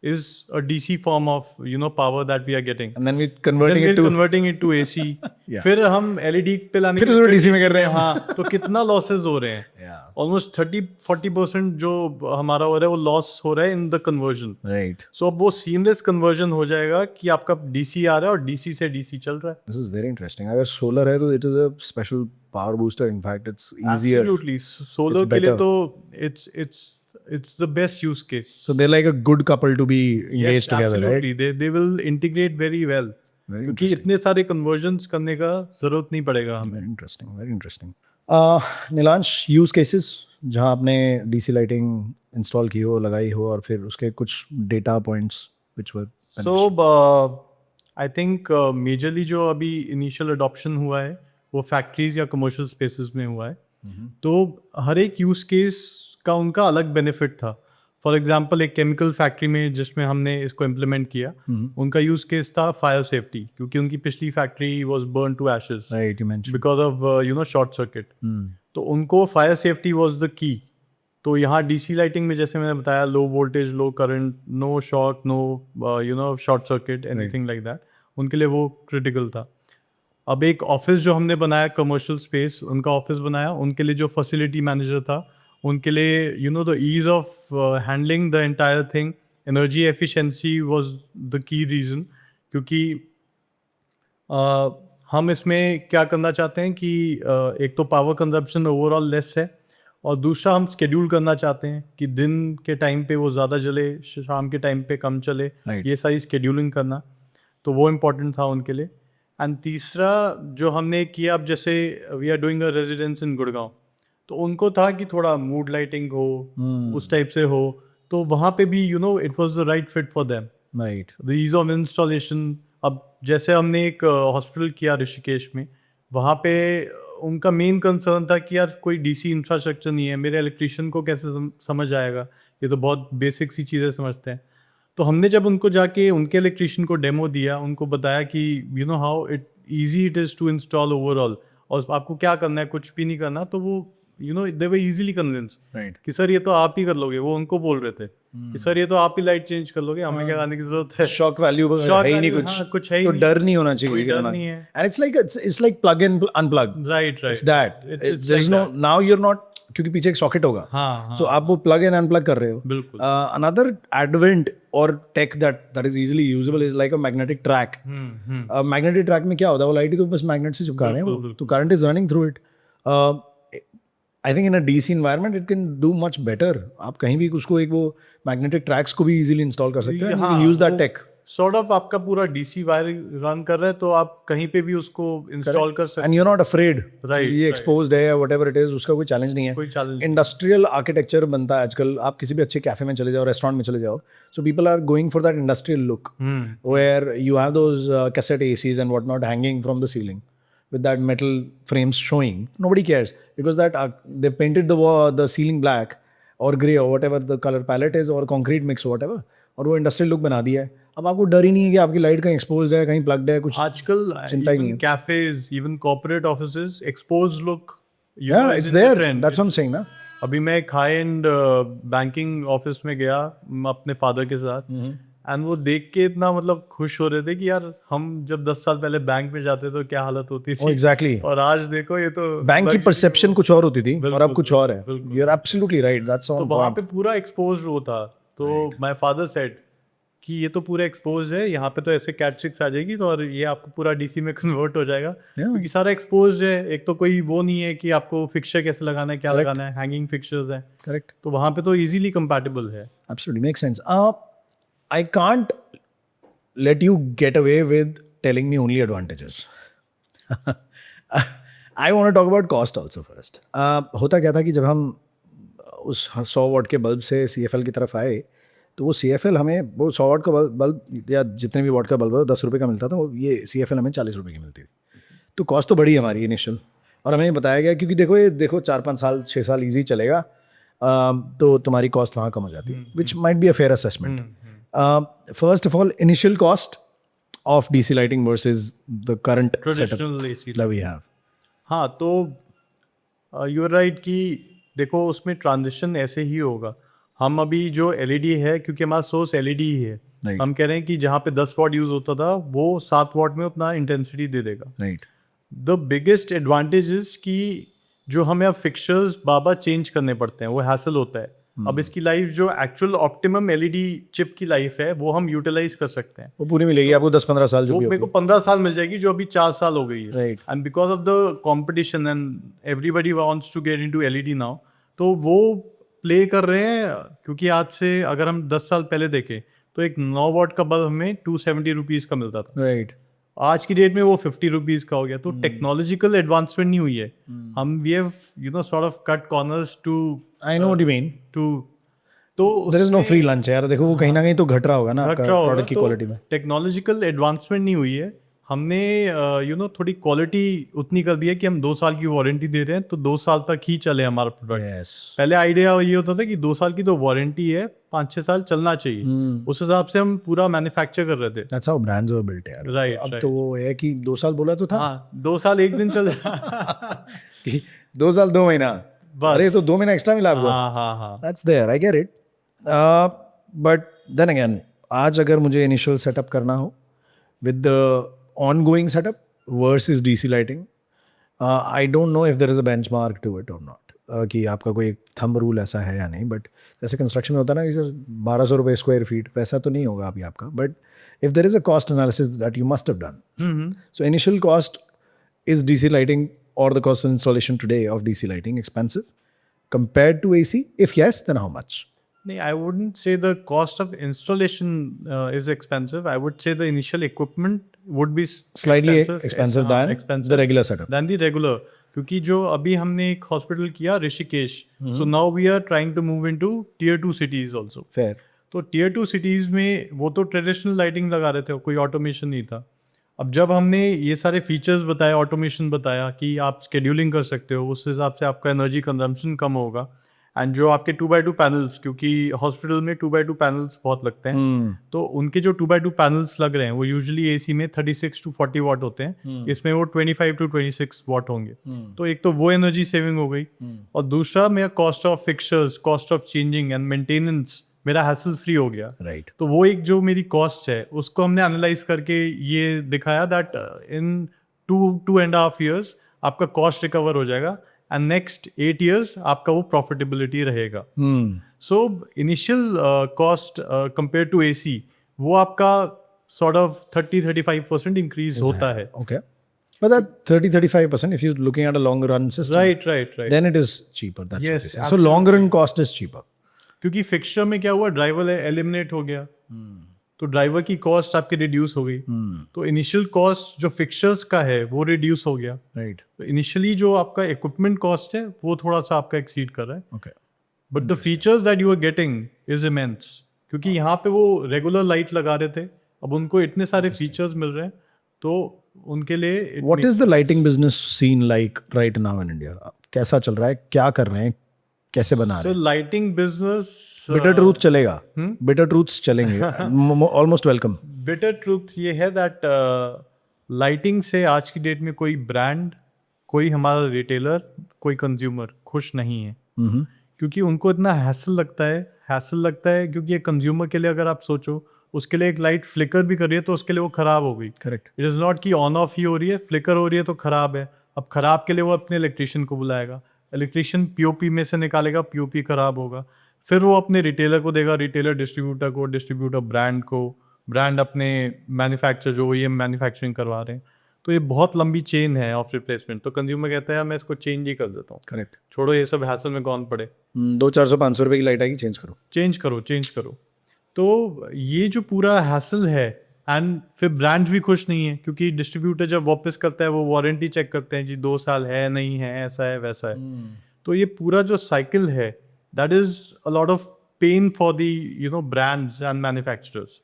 is a DC form of power that we are getting. And then we converting it to AC. Yeah. फिर हम LED पे लाने फिर उसको DC में कर रहे हैं. हाँ, तो कितना लॉसेस हो रहे हैं. Yeah. Almost 30-40% जो हमारा हो रहा है वो लॉस हो रहा है in the conversion. Right. So अब वो seamless conversion हो जाएगा कि आपका DC आ रहा है और DC से DC चल रहा है. This is very interesting. अगर सोलर है तो it is a special power booster. In fact, it's easier. Absolutely. Solar के लिए तो it's the best use case. So they're like a good couple to be engaged together, absolutely. right? They will integrate very well. क्योंकि इतने सारे conversions करने का जरूरत नहीं पड़ेगा हमें. Very interesting, very interesting. Neelansh, use cases जहाँ आपने DC lighting install की हो, लगाई हो, और फिर उसके कुछ data points which were beneficial. So I think majorly जो अभी initial adoption हुआ है वो factories या commercial spaces में हुआ है. तो हर एक यूज केस का उनका अलग बेनिफिट था. फॉर एग्जांपल एक केमिकल फैक्ट्री में जिसमें हमने इसको इम्प्लीमेंट किया, उनका यूज केस था फायर सेफ्टी, क्योंकि उनकी पिछली factory was burn to ashes because of short circuit. तो उनको फायर सेफ्टी वाज द की. तो यहाँ डीसी लाइटिंग में जैसे मैंने बताया, low voltage, low current, no shock, no short circuit, anything like that, उनके लिए वो क्रिटिकल था. अब एक ऑफिस जो हमने बनाया, कमर्शियल स्पेस, उनका ऑफिस बनाया, उनके लिए जो फैसिलिटी मैनेजर था, उनके लिए the ease of handling the entire thing, energy efficiency was the key reason, क्योंकि हम इसमें क्या करना चाहते हैं कि एक तो पावर कंजप्शन ओवरऑल लेस है, और दूसरा हम स्केड्यूल करना चाहते हैं कि दिन के टाइम पे वो ज़्यादा चले, शाम के टाइम पे कम चले। Right. ये सारी स्केड्यूलिंग करना, तो वो इम्पोर्टेंट था उनके लिए। एंड तीसरा जो हमने किया, अब जैसे we are doing a residence in Gurgaon, तो उनको था कि थोड़ा मूड लाइटिंग हो, उस टाइप से हो, तो वहाँ पे भी it was the right fit for them. Right the ease of installation, अब जैसे हमने एक हॉस्पिटल किया ऋषिकेश में, वहाँ पे उनका मेन कंसर्न था कि यार कोई डीसी इंफ्रास्ट्रक्चर नहीं है, मेरे इलेक्ट्रिशियन को कैसे समझ आएगा, ये तो बहुत बेसिक सी चीज़ें समझते हैं। तो हमने जब उनको जाके उनके इलेक्ट्रिशियन को डेमो दिया, उनको बताया कि how easy it is to install overall, और आपको क्या करना है, कुछ भी नहीं करना, तो वो दे वर इजीली कन्विंस राइट कि सर ये तो आप ही कर लोगे। वो उनको बोल रहे थे कि सर ये तो आप ही लाइट चेंज कर लोगे, हमें क्या करने की जरूरत है। शॉक वैल्यू Shock है ही नहीं value, कुछ, हाँ, कुछ है ही तो नहीं। डर नहीं होना चाहिए कोई किसी का डर ना। नहीं है। And it's like plug in unplug, right it's that, It's there is like no, now you are not, क्योंकि पीछे एक सॉकेट होगा, हाँ सो आप वो प्लग इन अनप्लग कर रहे हो। बिल्कुल। अनदर एडवेंट और tech that is easily usable is like a magnetic track. Magnetic track में क्या होता है, वो लाइट ही तो बस मैग्नेट से चिपका रहे हैं वो, तो current is running through it. I think in a DC environment it can do much better. आप कहीं भी उसको एक वो मैग्नेटिक ट्रैक्स को भी इजीली इंस्टॉल कर सकते हैं, use that tech. Sort of आपका पूरा डीसी वायर रन कर रहा है, तो आप कहीं पे भी उसको इंस्टॉल कर सकते and you are not afraid, Right, ये एक्सपोज्ड है या व्हाटएवर इट इज, उसका कोई चैलेंज नहीं है। कोई challenge इंडस्ट्रियल आर्किटेक्चर बनता है आजकल, आप किसी भी अच्छे कैफे में चले जाओ, रेस्टोरेंट में चले जाओ, so people are going for that industrial look where you have those cassette ACs and what not hanging from the ceiling with that metal frames showing. Nobody cares because that they've painted the ceiling black or grey or whatever the color palette is, or concrete mix or whatever, और वो इंडस्ट्रियल लुक बना दिया है। अब आपको डर ही नहीं है कि आपकी लाइट कहीं एक्सपोज्ड है, कहीं प्लग्ड है, कुछ आजकल चिंता ही नहीं है। Cafes, even corporate offices, expose look, Yeah, it's there. That's what I'm saying ना। अभी मैं एक हाई एंड बैंकिंग ऑफिस में गया अपने फादर के साथ, एंड वो देख के इतना मतलब खुश हो रहे थे कि यार हम जब 10 साल पहले बैंक में जाते तो क्या हालत होती थी। एग्जैक्टली, और आज देखो ये तो बैंक की परसेप्शन कुछ और होती थी और अब कुछ और है। बिल्कुल। You are absolutely right, that's तो ऑन वहाँ पॉइंट। पे पूरा एक्सपोज वो था, तो माय फादर सेड कि ये तो पूरा एक्सपोज है, यहाँ पे तो ऐसे कैट 6 आ जाएगी, तो और ये आपको पूरा डीसी में कन्वर्ट हो जाएगा, क्योंकि सारा एक्सपोज है। एक तो कोई वो नहीं है कि आपको फिक्सचर कैसे लगाना है, क्या लगाना है, हैंगिंग फिक्सचर्स हैं, करेक्ट, तो वहाँ पे तो इजीली कंपैटिबल है। absolutely makes sense. I can't let you get away with telling me only advantages. I want to talk about cost also first. होता क्या था कि जब हम उस 100 वाट के बल्ब से CFL की तरफ आए, तो वो CFL हमें, वो 100 वाट का बल्ब या जितने भी वाट का बल्ब 10 रुपये का मिलता था, वो ये CFL हमें 40 रुपये की मिलती थी। तो कॉस्ट तो बड़ी हमारी इनिशियल, और हमें बताया गया क्योंकि देखो ये 4-5 साल 6 साल ईजी चलेगा, तो तुम्हारी कॉस्ट वहाँ कम हो जाती है, which might be a fair assessment. First of all, initial cost of DC lighting versus the current traditional AC setup that we have. हाँ, तो यू आर राइट कि देखो उसमें ट्रांजिशन ऐसे ही होगा। हम अभी जो LED है, क्योंकि हमारा सोर्स LED ही है, Right. हम कह रहे हैं कि जहाँ पे 10 वाट यूज होता था वो 7 वाट में उतना इंटेंसिटी दे देगा। Right. The biggest advantage is कि जो हमें अब फिक्सचर्स बाबा चेंज करने पड़ते हैं, वो हैसल होता है। अब इसकी लाइफ जो एक्चुअल ऑप्टिमम LED चिप की लाइफ है, वो हम यूटिलाइज कर सकते हैं। वो पूरी मिलेगी आपको 10-15 साल जो वो भी मेरे हो। को 15 साल मिल जाएगी, जो अभी 4 साल हो गई है। Right. And because of the competition and everybody wants to get into LED now, तो वो प्ले कर रहे हैं। क्योंकि आज से अगर हम 10 साल पहले देखें तो एक 9 वाट का बल्ब हमें 270 रुपीज का मिलता था। Right. आज की डेट में वो 50 रुपीज का हो गया। तो टेक्नोलॉजिकल एडवांसमेंट नहीं हुई है। हम we have sort of cut corners to I know what you mean. तो There is no free lunch यार, देखो वो कहीं ना कहीं तो घट रहा होगा ना आपका प्रोडक्ट की क्वालिटी में। टेक्नोलॉजिकल एडवांसमेंट नहीं हुई है। हमने थोड़ी क्वालिटी उतनी कर दी है कि हम 2 साल की वारंटी दे रहे हैं, तो 2 साल तक ही चले हमारा प्रोडक्ट। Yes. पहले आइडिया ये होता था कि 2 साल की तो वारंटी है, 5-6 साल चलना चाहिए। उस हिसाब से हम पूरा मैन्युफैक्चर कर रहे थे। That's how brands were built यार। Right, अब right. तो वो है कि 2 साल बोला तो था हाँ, 2 साल एक दिन चल कि 2 साल 2 महीना, बस। अरे तो 2 महीना एक्स्ट्रा मिला आपको। हाँ। That's there, I get it. But then again, आज अगर मुझे इनिशियल सेटअप करना हो with the ongoing setup versus DC lighting, I don't know if there is a benchmark to it or not. कि आपका कोई थंब रूल ऐसा है या नहीं, बट जैसे कंस्ट्रक्शन में होता है ना कि सर 1200 रुपये स्क्वायर फीट, वैसा तो नहीं होगा अभी आपका, but if there is a cost analysis that you must have done, so initial cost is DC lighting or the cost of installation today of DC lighting expensive compared to AC? If yes, then how much? No, I wouldn't say the cost of installation is expensive. I would say the initial equipment would be Slightly expensive than the regular setup. Than the regular. क्योंकि जो अभी हमने एक हॉस्पिटल किया Rishikesh, so now we are trying to move into tier 2 cities also. Fair. तो tier 2 cities में वो तो ट्रेडिशनल लाइटिंग लगा रहे थे, कोई ऑटोमेशन नहीं था. अब जब हमने ये सारे फीचर्स बताए, ऑटोमेशन बताया कि आप स्केड्यूलिंग कर सकते हो, उस हिसाब से आपका एनर्जी कंजम्पशन कम होगा. एंड जो आपके 2x2 पैनल्स, क्योंकि हॉस्पिटल में 2x2 पैनल्स बहुत लगते हैं, तो उनके जो 2x2 पैनल्स लग रहे हैं वो यूजुअली एसी में 36 to 40 वाट होते हैं, इसमें वो 25 to 26 वाट होंगे. तो एक तो वो एनर्जी सेविंग हो गई, और दूसरा मेरा cost of fixers, cost of changing and maintenance मेरा हैसल फ्री हो गया. Right. तो वो एक जो मेरी कॉस्ट है उसको हमने एनालाइज करके ये दिखाया दैट इन 2.5 years आपका कॉस्ट रिकवर हो जाएगा, एंड नेक्स्ट 8 years आपका वो प्रॉफिटेबिलिटी रहेगा. So initial cost compare to AC वो आपका सॉर्ट ऑफ 30-35% इंक्रीज होता है. Okay. But that 30-35%, if you're looking at a long run system, Right. then it is cheaper. That's Yes, what you say. So absolutely. long run cost is cheaper. क्योंकि फिक्सचर में क्या हुआ, ड्राइवर एलिमिनेट हो गया, तो ड्राइवर की कॉस्ट आपकी रिड्यूस हो गई. तो इनिशियल कॉस्ट जो फिक्सचर्स का है वो रिड्यूस हो गया. Right. तो इनिशियली जो आपका इक्विपमेंट कॉस्ट है वो थोड़ा सा आपका एक्सीड कर रहा है, Okay. But the features that you are getting is immense. क्योंकि यहाँ पे वो रेगुलर लाइट लगा रहे थे, अब उनको इतने सारे फीचर्स मिल रहे हैं, तो उनके लिए What is the lighting business scene like right now in India? कैसा चल रहा है, क्या कर रहे हैं, कैसे बना रहे हैं? लाइटिंग बिजनेस, बिटर ट्रूथ चलेगा, बिटर ट्रूथ्स चलेंगे, ऑलमोस्ट वेलकम. बिटर ट्रूथ ये है दैट लाइटिंग से आज की डेट में कोई ब्रांड, कोई हमारा रिटेलर, कोई कंज्यूमर खुश नहीं है. क्योंकि उनको इतना हैसल लगता है क्योंकि ये कंज्यूमर के लिए अगर आप सोचो, उसके लिए एक लाइट फ्लिकर भी कर रही है तो उसके लिए वो खराब हो गई. करेक्ट. इट इज़ नॉट कि ऑन ऑफ ही हो रही है, फ्लिकर हो रही है तो खराब है. अब खराब के लिए वो अपने इलेक्ट्रिशियन को बुलाएगा, इलेक्ट्रिशियन पीओपी में से निकालेगा, पीओपी खराब होगा, फिर वो अपने रिटेलर को देगा, रिटेलर डिस्ट्रीब्यूटर को, डिस्ट्रीब्यूटर ब्रांड को, ब्रांड अपने मैन्युफैक्चर जो ये मैन्युफैक्चरिंग करवा रहे हैं. तो ये बहुत लंबी चेन है ऑफ रिप्लेसमेंट. तो कंज्यूमर कहता है मैं इसको चेंज ही कर देता हूँ. करेक्ट. छोड़ो ये सब हैसल में कौन पड़े, 200-400-500 रुपए की लाइट आएगी, चेंज करो. तो ये जो पूरा हैसल है, एंड फिर ब्रांड भी खुश नहीं है क्योंकि डिस्ट्रीब्यूटर जब वापस करता है वो वारंटी चेक करते हैं जी 2 साल है, नहीं है, ऐसा है वैसा है. तो ये पूरा जो साइकिल है that is a lot of pain for the brands and manufacturers.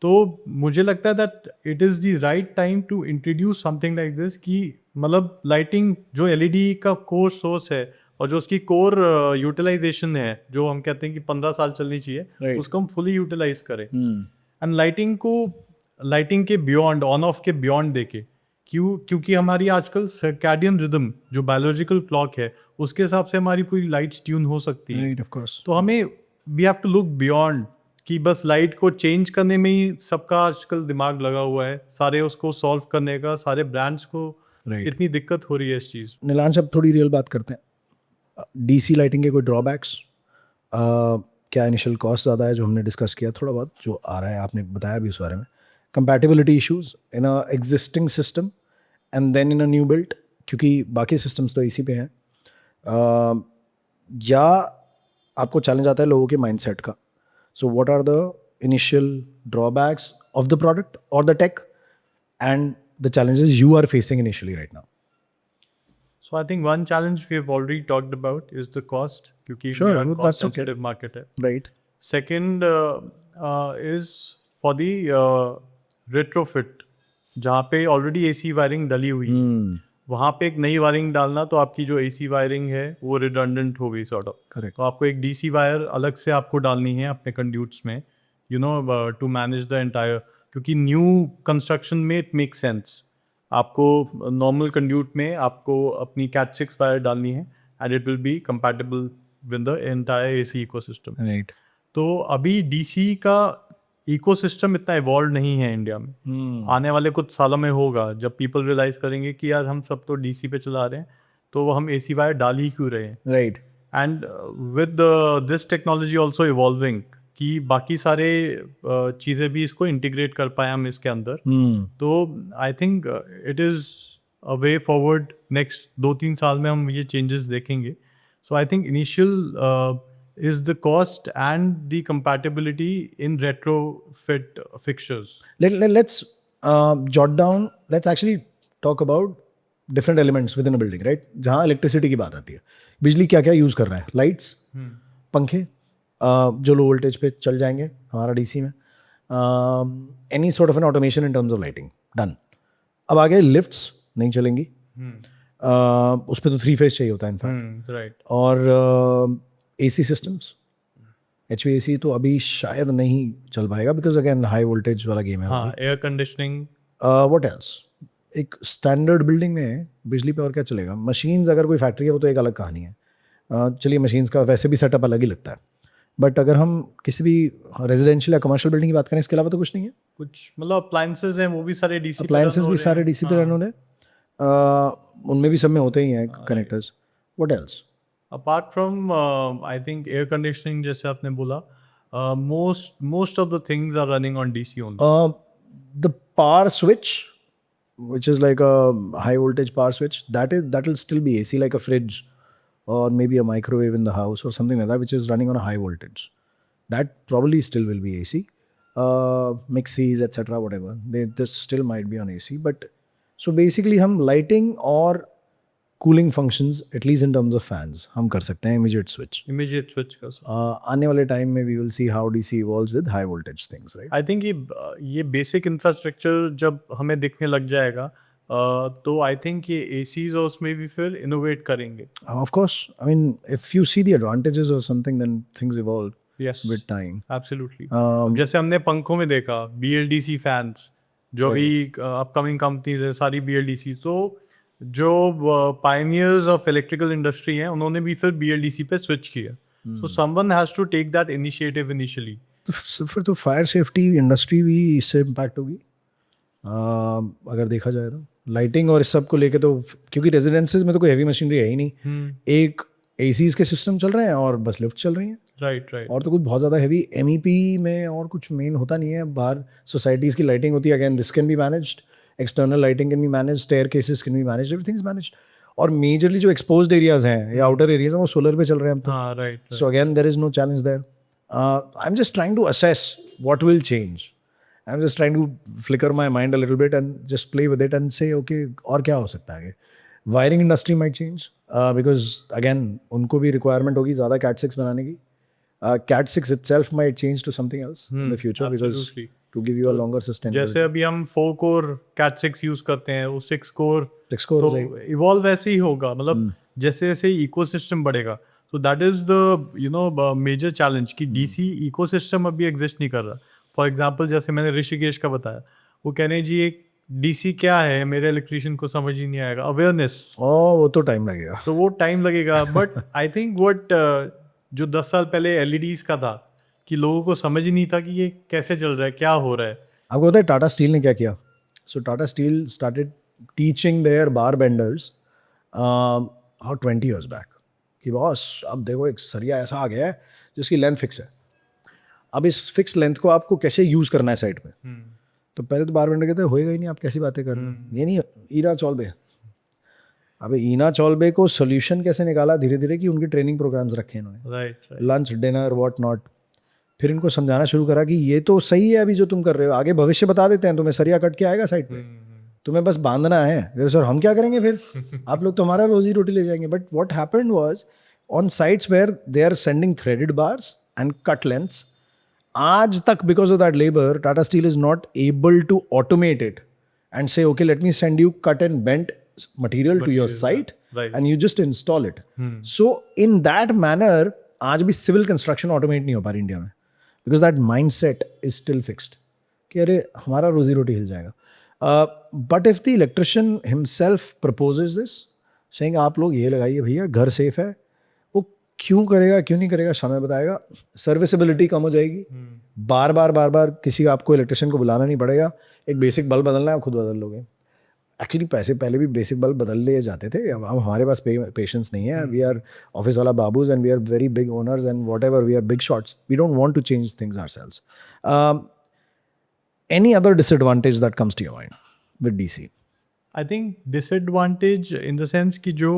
तो मुझे लगता है that it is the right time to introduce something like this, कि मतलब लाइटिंग जो एलईडी का कोर सोर्स है और जो उसकी कोर यूटिलाइजेशन है, जो हम कहते हैं कि 15 साल चलनी चाहिए, Right. उसको हम फुली यूटिलाइज करें. एंड लाइटिंग के बियॉन्ड, ऑन ऑफ के बियॉन्ड देके, क्योंकि हमारी आजकल सर्कैडियन रिदम जो बायोलॉजिकल क्लॉक है उसके हिसाब से हमारी पूरी लाइट्स ट्यून हो सकती है. Right, of course. तो हमें we have to look beyond कि बस लाइट को चेंज करने में ही सबका आजकल दिमाग लगा हुआ है, सारे उसको सॉल्व करने का, सारे ब्रांड्स को Right. इतनी दिक्कत हो रही है इस चीज़. नीलांश, अब थोड़ी रियल बात करते हैं. डीसी लाइटिंग के कोई ड्रॉबैक्स? क्या इनिशियल कॉस्ट ज़्यादा है, जो हमने डिस्कस किया थोड़ा बहुत, जो आ रहा है आपने बताया भी उस बारे में. Compatibility issues in a existing system and then in a new build, क्योंकि बाकी सिस्टम्स तो इसी पे हैं. या आपको चैलेंज आता है लोगों के माइंडसेट का. So what are the initial drawbacks of the product और the tech and the challenges you are facing initially right now? So I think one challenge we have already talked about is the cost, क्योंकि Sure, India that's cost okay. sensitive market है. Right. Second is for the retrofit, जहाँ पे ऑलरेडी AC वायरिंग डली हुई है, वहाँ पे एक नई वायरिंग डालना, तो आपकी जो AC वायरिंग है वो रिडंडेंट हो गई सॉर्ट ऑफ. Correct. तो आपको एक DC वायर अलग से आपको डालनी है अपने कंड्यूट्स में, टू मैनेज द एंटायर. क्योंकि न्यू कंस्ट्रक्शन में इट मेक सेंस, आपको नॉर्मल कंड्यूट में आपको अपनी Cat 6 वायर डालनी है and it will be compatible with the entire AC ecosystem. Right. तो अभी डीसी का इकोसिस्टम इतना इवॉल्व नहीं है इंडिया में. आने वाले कुछ सालों में होगा, जब पीपल रियलाइज करेंगे कि यार हम सब तो डीसी पे चला रहे हैं, तो हम AC वायर डाल ही क्यों रहे हैं. Right. And with this technology also evolving कि बाकी सारे चीज़ें भी इसको इंटीग्रेट कर पाए हम इसके अंदर. तो I think it is a way forward. Next 2-3 साल में हम ये चेंजेस देखेंगे. So I think initial is the cost and the compatibility in retrofit fixtures. Let's jot down. Let's actually talk about different elements within a building, right? जहाँ इलेक्ट्रिसिटी की बात आती है, बिजली क्या क्या यूज़ कर रहा है. लाइट्स, पंखे जो लो वोल्टेज पे चल जाएंगे हमारा डीसी में. Any sort of an automation in terms of lighting, done. अब आगे लिफ्ट्स नहीं चलेंगी. उस पर तो 3 फेज चाहिए होता है इनफैक्ट. राइट. और AC सिस्टम्स, HVAC तो अभी शायद नहीं चल पाएगा बिकॉज अगेन हाई वोल्टेज वाला गेम है. हाँ, एयर कंडीशनिंग. What else? एक स्टैंडर्ड बिल्डिंग में बिजली पे और क्या चलेगा? मशीन्स अगर कोई फैक्ट्री है वो तो एक अलग कहानी है. चलिए मशीन्स का वैसे भी सेटअप अलग ही लगता है. बट अगर हम किसी भी रेजिडेंशियल या कमर्शियल बिल्डिंग की बात करें, इसके अलावा तो कुछ नहीं है. कुछ मतलब अप्लायंसेज हैं वो भी सारे डीसी. अप्लायंसेज भी सारे डीसी पे रन हो रहे. उनमें भी सब में होते ही हैं connectors. What else? Apart from, I think air conditioning, जैसे आपने बोला, most of the things are running on DC only. The power switch, which is like a high voltage power switch, that will still be AC, like a fridge or maybe a microwave in the house or something like that, which is running on a high voltage. That probably still will be AC. Mixies, etc., whatever, they still might be on AC. But so basically, हम lighting और cooling functions at least in terms of fans हम कर सकते हैं. इमीडिएट स्विच कर सकते. आने वाले टाइम में we will see how DC evolves with high voltage things, right? I think ये बेसिक इंफ्रास्ट्रक्चर जब हमें दिखने लग जाएगा तो आई थिंक ये एसीज और उसमें भी फिर इनोवेट करेंगे. Of course, I mean if you see the advantages of something then things evolve yes with time. Absolutely. जैसे हमने पंखों में देखा BLDC फैंस, जो अभी अपकमिंग कंपनीज है सारी BLDC. तो जो पायनियर्स ऑफ इलेक्ट्रिकल इंडस्ट्री हैं उन्होंने भी फिर BLDC पे स्विच किया. So someone has to take that initiative initially. तो फिर तो फायर सेफ्टी इंडस्ट्री भी इससे इम्पैक्ट होगी अगर देखा जाए तो. लाइटिंग और इस सब को लेके तो, क्योंकि रेजिडेंसेज में तो कोई हैवी मशीनरी है ही नहीं. एक ACs के सिस्टम चल रहे हैं और बस लिफ्ट चल रही हैं. राइट. और तो कुछ बहुत ज़्यादा हैवी MEP में और कुछ मेन होता नहीं है. बाहर सोसाइटीज़ की लाइटिंग होती है. Again this can be managed. External lighting can be managed, staircases can be managed, everything is managed. और मेजरली जो एक्सपोज्ड एरियाज हैं या आउटर एरियाज हैं वो सोलर पे चल रहे हैं अब तो. हाँ, right. So again there is no challenge there. I am just trying to assess what will change. I am just trying to flicker my mind a little bit and just play with it and say okay और क्या हो सकता है आगे. Wiring industry might change because again उनको भी रिक्वायरमेंट होगी ज़्यादा Cat 6 बनाने की. Cat 6 itself might change to something else in the future because to give you a longer sustainability. जैसे अभी हम 4 कोर Cat 6 यूज करते हैं, वो 6 कोर तो इवॉल्व वैसे ही होगा. मतलब जैसे जैसे इकोसिस्टम बढ़ेगा. तो that is the major challenge कि DC इकोसिस्टम अभी एग्जिस्ट नहीं कर रहा. फॉर एग्जांपल जैसे मैंने ऋषिकेश का बताया, वो कहने जी एक DC क्या है मेरे इलेक्ट्रिशियन को समझ ही नहीं आएगा. अवेयरनेस, वो तो टाइम लगेगा. तो वो टाइम लगेगा. बट आई थिंक व्हाट जो 10 साल पहले LEDs का था कि लोगों को समझ ही नहीं था कि ये कैसे चल रहा है, क्या हो रहा है. आपको पता है टाटा स्टील ने क्या किया? So Tata steel started teaching their bar benders 20 years back कि बॉस अब देखो एक सरिया ऐसा आ गया है जिसकी लेंथ फिक्स है. अब इस फिक्स लेंथ को आपको कैसे यूज़ करना है साइड पे. तो पहले तो बार बेंडर कहते होएगा ही नहीं, आप कैसी बातें कर रहे हैं. ये नहीं ईना चौलबे. अब ईना चौलबे को सोल्यूशन कैसे निकाला धीरे धीरे कि उनके ट्रेनिंग प्रोग्राम्स रखे इन्होंने. Right. Lunch dinner what not. फिर इनको समझाना शुरू करा कि ये तो सही है अभी जो तुम कर रहे हो, आगे भविष्य बता देते हैं तुम्हें. सरिया कट के आएगा साइड पे, तुम्हें बस बांधना है. फिर सर हम क्या करेंगे फिर आप लोग तो हमारा रोजी रोटी ले जाएंगे. But what happened was on sites where they are sending threaded bars and cut lengths, आज तक because of that labour Tata steel is not able to automate it and say okay let me send you cut and bent material to your site, right, and you just install it. So in that manner आज भी सिविल कंस्ट्रक्शन ऑटोमेट नहीं हो पा रही इंडिया में because that mind set is still fixed कि अरे हमारा रोजी रोटी हिल जाएगा. But if the electrician himself proposes this saying आप लोग ये लगाइए भैया घर सेफ है, वो क्यों करेगा क्यों नहीं करेगा समय बताएगा. सर्विसेबिलिटी कम हो जाएगी. बार बार किसी आपको इलेक्ट्रिशियन को बुलाना नहीं पड़ेगा. एक बेसिक बल्ब बदलना है आप खुद बदल लोगे. एक्चुअली पैसे पहले भी बेसिक बल्ब बदल लिए जाते थे, अब हमारे पास पेशेंस नहीं है. वी आर ऑफिस वाला babus and we are very big owners and whatever we are big shots. We don't want to change things ourselves. Any other disadvantage that comes to your mind with DC? I think disadvantage in the sense कि जो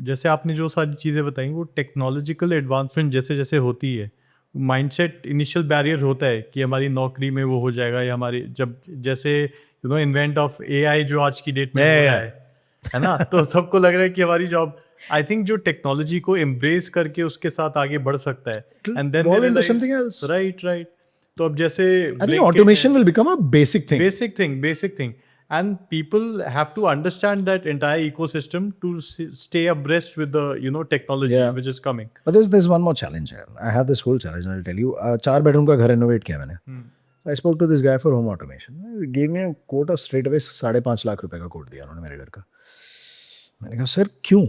जैसे आपने जो सारी चीज़ें बताई वो टेक्नोलॉजिकल एडवांसमेंट जैसे जैसे होती है, माइंडसेट इनिशियल बैरियर होता है कि हमारी नौकरी में वो हो जाएगा, या हमारी जब जैसे इन्वेंट ऑफ एआई जो आज की डेट में हो रहा है ना, तो सबको लग रहा है कि हमारी जॉब, आई थिंक जो टेक्नोलॉजी को एम्ब्रेस करके उसके साथ आगे बढ़ सकता है and then Evolve into something else. Right. तो अब जैसे I think automation will become a basic thing. basic thing and people have to understand that entire ecosystem to stay abreast with the technology Yeah. which is coming. But there's one more challenge here. I have this whole challenge, and I'll tell you. 4 bedroom का घर renovate किया मैंने. I spoke to this guy for home automation. He gave me a quote of straight away 5.5 lakh रुपए का quote दिया उन्होंने मेरे घर का. मैंने कहा सर क्यों,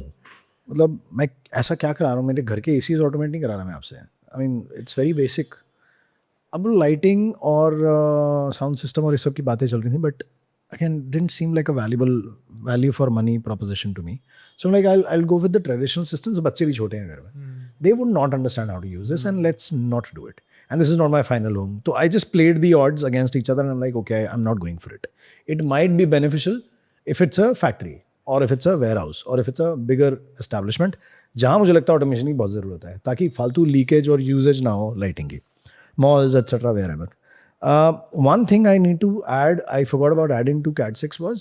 मतलब मैं ऐसा क्या करा रहा हूँ, मेरे घर के एसीज ऑटोमेट नहीं करा रहा मैं आपसे. I mean it's very basic. अब लाइटिंग और साउंड सिस्टम और इस सब की बातें चल रही थी, but again didn't seem like a value for money proposition to me. So I'm like I'll go with the traditional systems. बच्चे भी छोटे हैं घर में, they would not understand how to use this and let's not do it. And this is not my final home. So I just played the odds against each other and I'm like okay, I'm not going for it. It might be beneficial if it's a factory or if it's a warehouse or if it's a bigger establishment जहाँ मुझे लगता है ऑटोमेशन की बहुत ज़रूरत है ताकि फालतू लीकेज और यूजेज ना हो लाइटिंग की. Malls, etc. wherever. One thing I need to add, I forgot about adding to Cat 6 was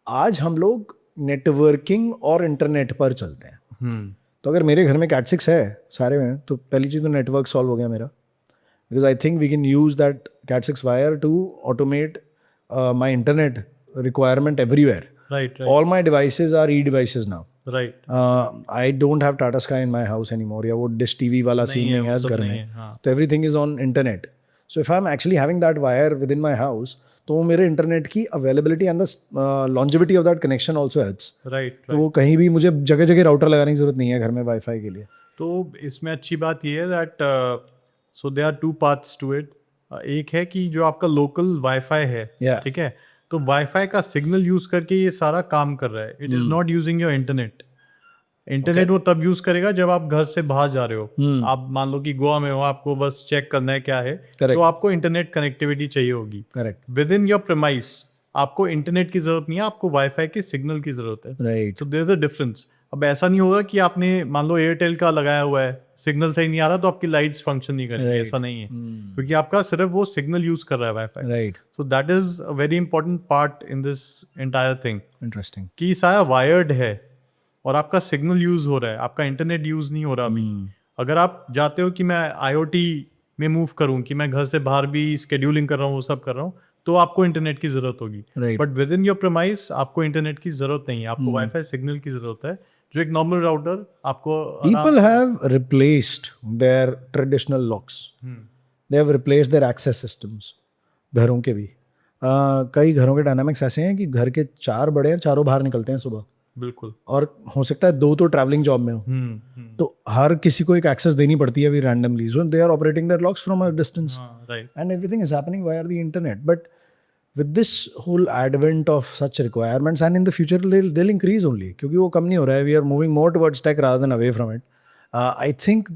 आज हम लोग नेटवर्किंग और इंटरनेट पर चलते हैं. तो अगर मेरे घर में Cat 6 है सारे में, तो पहली चीज़ तो नेटवर्क सॉल्व हो गया मेरा, because I think we can use that Cat 6 wire to automate my internet requirement everywhere. Right. All my devices are e-devices now. Right. I don't have Tata Sky in my house anymore. या वो डिश टीवी वाला सीन नहीं है इस घर में. तो everything is on internet. So if I am actually having that wire with in my house, तो वो मेरे इंटरनेट की availability and the longevity of that connection also helps. Right. तो वो कहीं भी मुझे जगह जगह राउटर लगाने की जरूरत नहीं है घर में वाईफाई के लिए. तो इसमें अच्छी बात ये है that so they are 2 parts to it. एक है कि जो आपका लोकल वाईफाई है, ठीक है, तो वाईफाई का सिग्नल यूज करके ये सारा काम कर रहा है. It is not using your internet वो तब यूज करेगा जब आप घर से बाहर जा रहे हो. आप मान लो कि गोवा में हो, आपको बस चेक करना है क्या है, तो आपको इंटरनेट कनेक्टिविटी चाहिए होगी. Correct. With in your premise आपको इंटरनेट की जरूरत नहीं है, आपको वाईफाई के सिग्नल की जरूरत है. राइट. तो देयर इज अ डिफरेंस. अब ऐसा नहीं होगा कि आपने मान लो एयरटेल का लगाया हुआ है, सिग्नल सही नहीं आ रहा तो आपकी लाइट्स फंक्शन नहीं करेंगी. ऐसा नहीं है, क्योंकि आपका सिर्फ वो सिग्नल यूज कर रहा है wifi. Right. So that is a very important part in this entire thing. Interesting. कि सारा वायर्ड है और आपका सिग्नल यूज हो रहा है, आपका इंटरनेट यूज नहीं हो रहा अभी. अगर आप जाते हो कि मैं IoT में मूव करूं, कि मैं घर से बाहर भी स्केड्यूलिंग कर रहा हूँ, वो सब कर रहा हूँ, तो आपको इंटरनेट की जरूरत होगी. But with in your premise आपको इंटरनेट की जरूरत नहीं है, आपको वाईफाई सिग्नल की जरूरत है, जो एक नॉर्मल राउटर आपको. People have replaced their traditional locks. They have replaced their access systems. घरों के भी कई घरों के डायनामिक्स ऐसे हैं कि घर के 4 बड़े हैं, चारों बाहर निकलते हैं सुबह. बिल्कुल. और हो सकता है 2 तो ट्रैवलिंग जॉब में हो. तो हर किसी को एक एक्सेस देनी पड़ती है अभी randomly. So they are operating there locks from a distance. Right. And everything is happening via the internet. But with this whole advent of such requirements, and in the future they'll increase only, क्योंकि वो कम नहीं हो रहा है. We are moving more towards tech rather than away from it. I think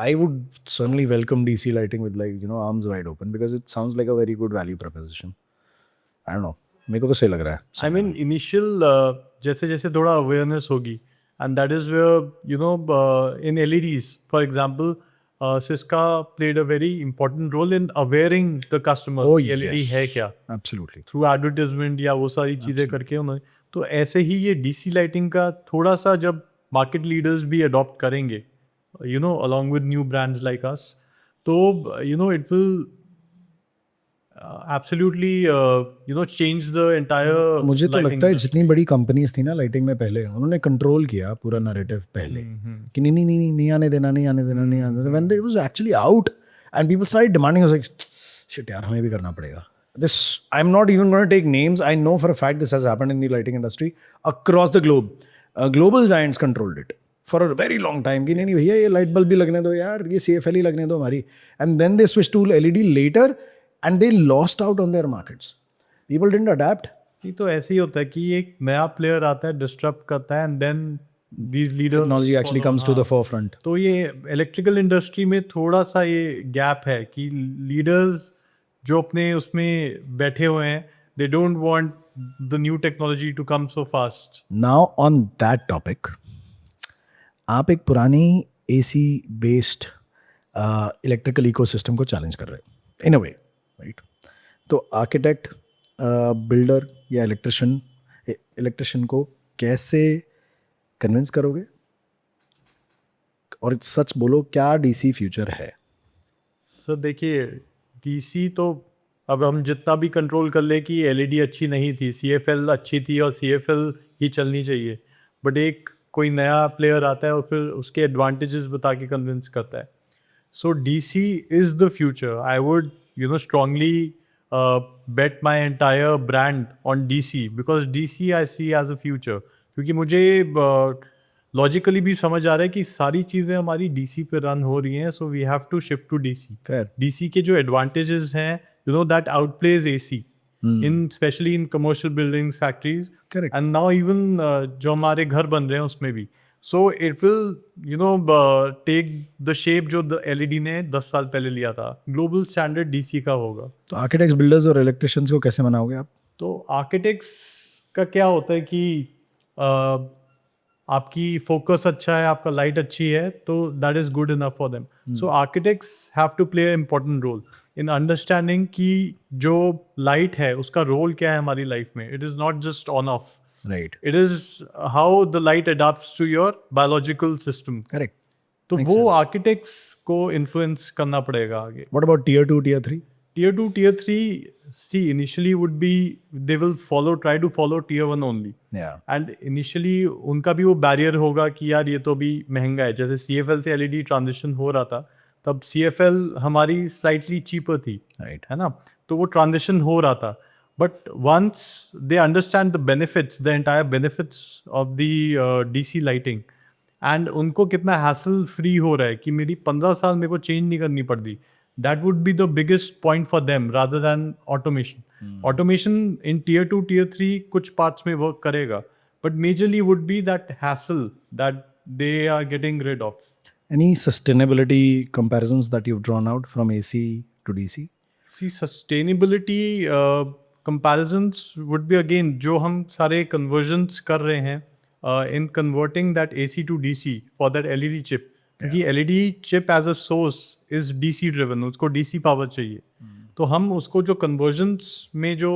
I would certainly welcome DC lighting with arms wide open, because it sounds like a very good value proposition. I don't know, मेरे को तो सही लग रहा है. I mean initial जैसे जैसे थोड़ा awareness होगी, and that is where in LEDs for example Cisco played a very important role in awareing the customers. LED है क्या? Absolutely. Through advertisement या वो सारी चीजें करके उन्होंने. तो ऐसे ही ये DC lighting का थोड़ा सा जब market leaders भी adopt करेंगे, along with new brands like us, तो it will absolutely change the entire. मुझे तो लगता है जितनी बड़ी कंपनीज थी ना लाइटिंग में पहले, उन्होंने कंट्रोल किया पूरा नैरेटिव पहले कि नहीं आने देना. When it was actually out and people started demanding, I was like shit यार, हमें भी करना पड़ेगा. This, I'm not even going to take names. I know for a fact this has happened in the lighting industry across the globe. Global giants controlled it for a very long time कि नहीं भैया ये लाइट बल्ब भी लगने दो यार, ये CFL ही लगने दो हमारी. And then they switched to LED later and they lost out on their markets. People didn't adapt. ये तो ऐसे ही होता है कि एक नया प्लेयर आता है, डिस्टर्ब करता है, and then these leaders technology actually comes to the forefront. तो ये इलेक्ट्रिकल इंडस्ट्री में थोड़ा सा ये गैप है कि लीडर्स जो अपने उसमें बैठे हुए हैं, they don't want the new technology to come so fast. Now on that topic, आप एक पुरानी AC बेस्ड इलेक्ट्रिकल इकोसिस्टम को चैलेंज कर रहे हैं इन अ वे, राइट? तो आर्किटेक्ट, बिल्डर या इलेक्ट्रिशियन को कैसे कन्विंस करोगे? और सच बोलो, क्या DC फ्यूचर है? सर देखिए, डीसी तो अब हम जितना भी कंट्रोल कर ले कि एलईडी अच्छी नहीं थी, CFL अच्छी थी और CFL ही चलनी चाहिए, बट एक कोई नया प्लेयर आता है और फिर उसके एडवांटेजेस बता के कन्विंस करता है. So DC is the future. I would strongly bet my entire brand on DC because DC I see as a future. क्योंकि मुझे लॉजिकली भी समझ आ रहा है कि सारी चीज़ें हमारी DC पे रन हो रही हैं, so we have to shift to DC. Fair. DC के जो एडवांटेजेस हैं, that outplays AC in specially in commercial buildings, factories, Correct. And now even जो हमारे घर बन रहे हैं उसमें भी. So it will take the shape जो LED ने 10 साल पहले लिया था. ग्लोबल स्टैंडर्ड DC का होगा. तो आर्किटेक्ट्स, बिल्डर्स और इलेक्ट्रिशियंस को कैसे मनाओगे आप? तो आर्किटेक्ट्स का क्या होता है कि आपकी फोकस अच्छा है, आपका लाइट अच्छी है, तो that is good enough for them. So architects have to play important role in understanding कि जो लाइट है उसका रोल क्या है हमारी लाइफ में. It is not just on off, right. It is how the light adapts to your biological system. Correct. तो Makes वो sense. आर्किटेक्ट्स को इन्फ्लुएंस करना पड़ेगा आगे. What about tier 2, tier 3? Tier 2, Tier 3, see, initially would be, they will try to follow Tier 1 only. या. एंड इनिशियली उनका भी वो बैरियर होगा कि यार ये तो भी महंगा है. जैसे CFL से LED ट्रांजिशन हो रहा था, तब CFL हमारी स्लाइटली चीपर थी, राइट. है ना? तो वो ट्रांजिशन हो रहा था. But once they understand the benefits, the entire benefits of the DC lighting, and उनको कितना हैसल फ्री हो रहा है कि मेरी 15 साल मेरे को चेंज नहीं करनी पड़ती. That would be the biggest point for them rather than automation. Automation in Tier 2, Tier 3 कुछ parts में work करेगा, but majorly would be that hassle that they are getting rid of. Any sustainability comparisons that you've drawn out from AC to DC? See, sustainability comparisons would be again जो हम सारे conversions कर रहे हैं in converting that AC to DC for that LED chip. क्योंकि LED chip as a source is DC driven, उसको DC पावर चाहिए. तो हम उसको जो कन्वर्जन्स में जो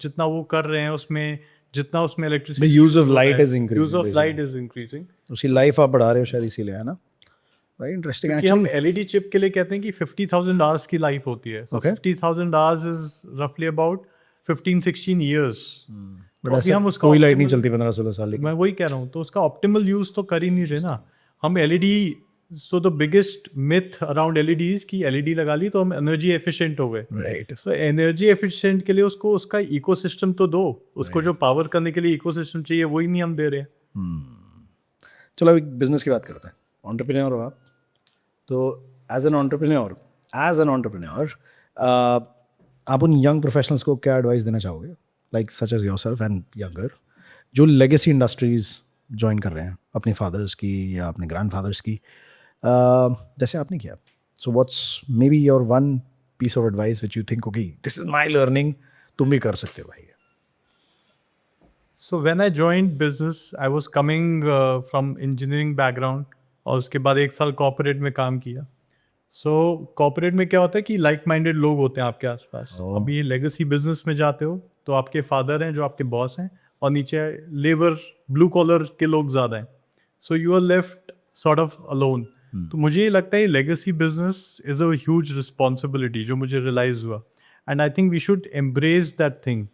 जितना वो कर रहे हैं, उसमें जितना उसमें electricity, The use of light is increasing, use of light is increasing. उसकी लाइफ आप बढ़ा रहे हो शायद, इसीलिए, है ना? Very interesting. कि हम LED चिप के लिए कहते हैं कि 50,000 आवर्स की लाइफ होती है. Okay. 50,000 आवर्स इज रफली अबाउट 15-16 ईयर्स. बट ऐसा कोई लाइट नहीं चलती 15-16 साल. मैं वही कह रहा हूँ, तो उसका ऑप्टिमल यूज तो कर ही नहीं रहे ना हम. LED, so the biggest myth around LEDs कि LED लगा ली तो हम एनर्जी एफिशिएंट हो गए. राइट. तो एनर्जी एफिशिएंट के लिए उसको उसका इकोसिस्टम तो दो. उसको जो पावर करने के लिए इकोसिस्टम चाहिए वही नहीं हम दे रहे हैं. चलो अभी बिजनेस की बात करते हैं. एंटरप्रेन्योर हो आप, तो एज एन एंटरप्रेन्योर आप उन यंग प्रोफेशनल्स को क्या एडवाइस देना चाहोगे, like such as yourself and younger, जो लेगेसी इंडस्ट्रीज ज्वाइन कर रहे हैं अपने फादर्स की या अपने ग्रैंडफादर्स की, जैसे आपने किया? So what's maybe your one piece of advice which you think okay this is my learning, तुम भी कर सकते हो भाई? So when I joined business, I was coming from engineering background, और उसके बाद 1 साल कॉर्पोरेट में काम किया. सो कॉर्पोरेट में क्या होता है कि लाइक माइंडेड लोग होते हैं आपके आसपास. अभी लेगेसी बिजनेस में जाते हो तो आपके फादर हैं जो आपके बॉस हैं, और नीचे लेबर ब्लू कॉलर के लोग ज़्यादा हैं. So you are left sort of alone. तो मुझे ये लगता है legacy business is a huge responsibility, जो मुझे रियलाइज़ हुआ. And I think we should embrace that thing.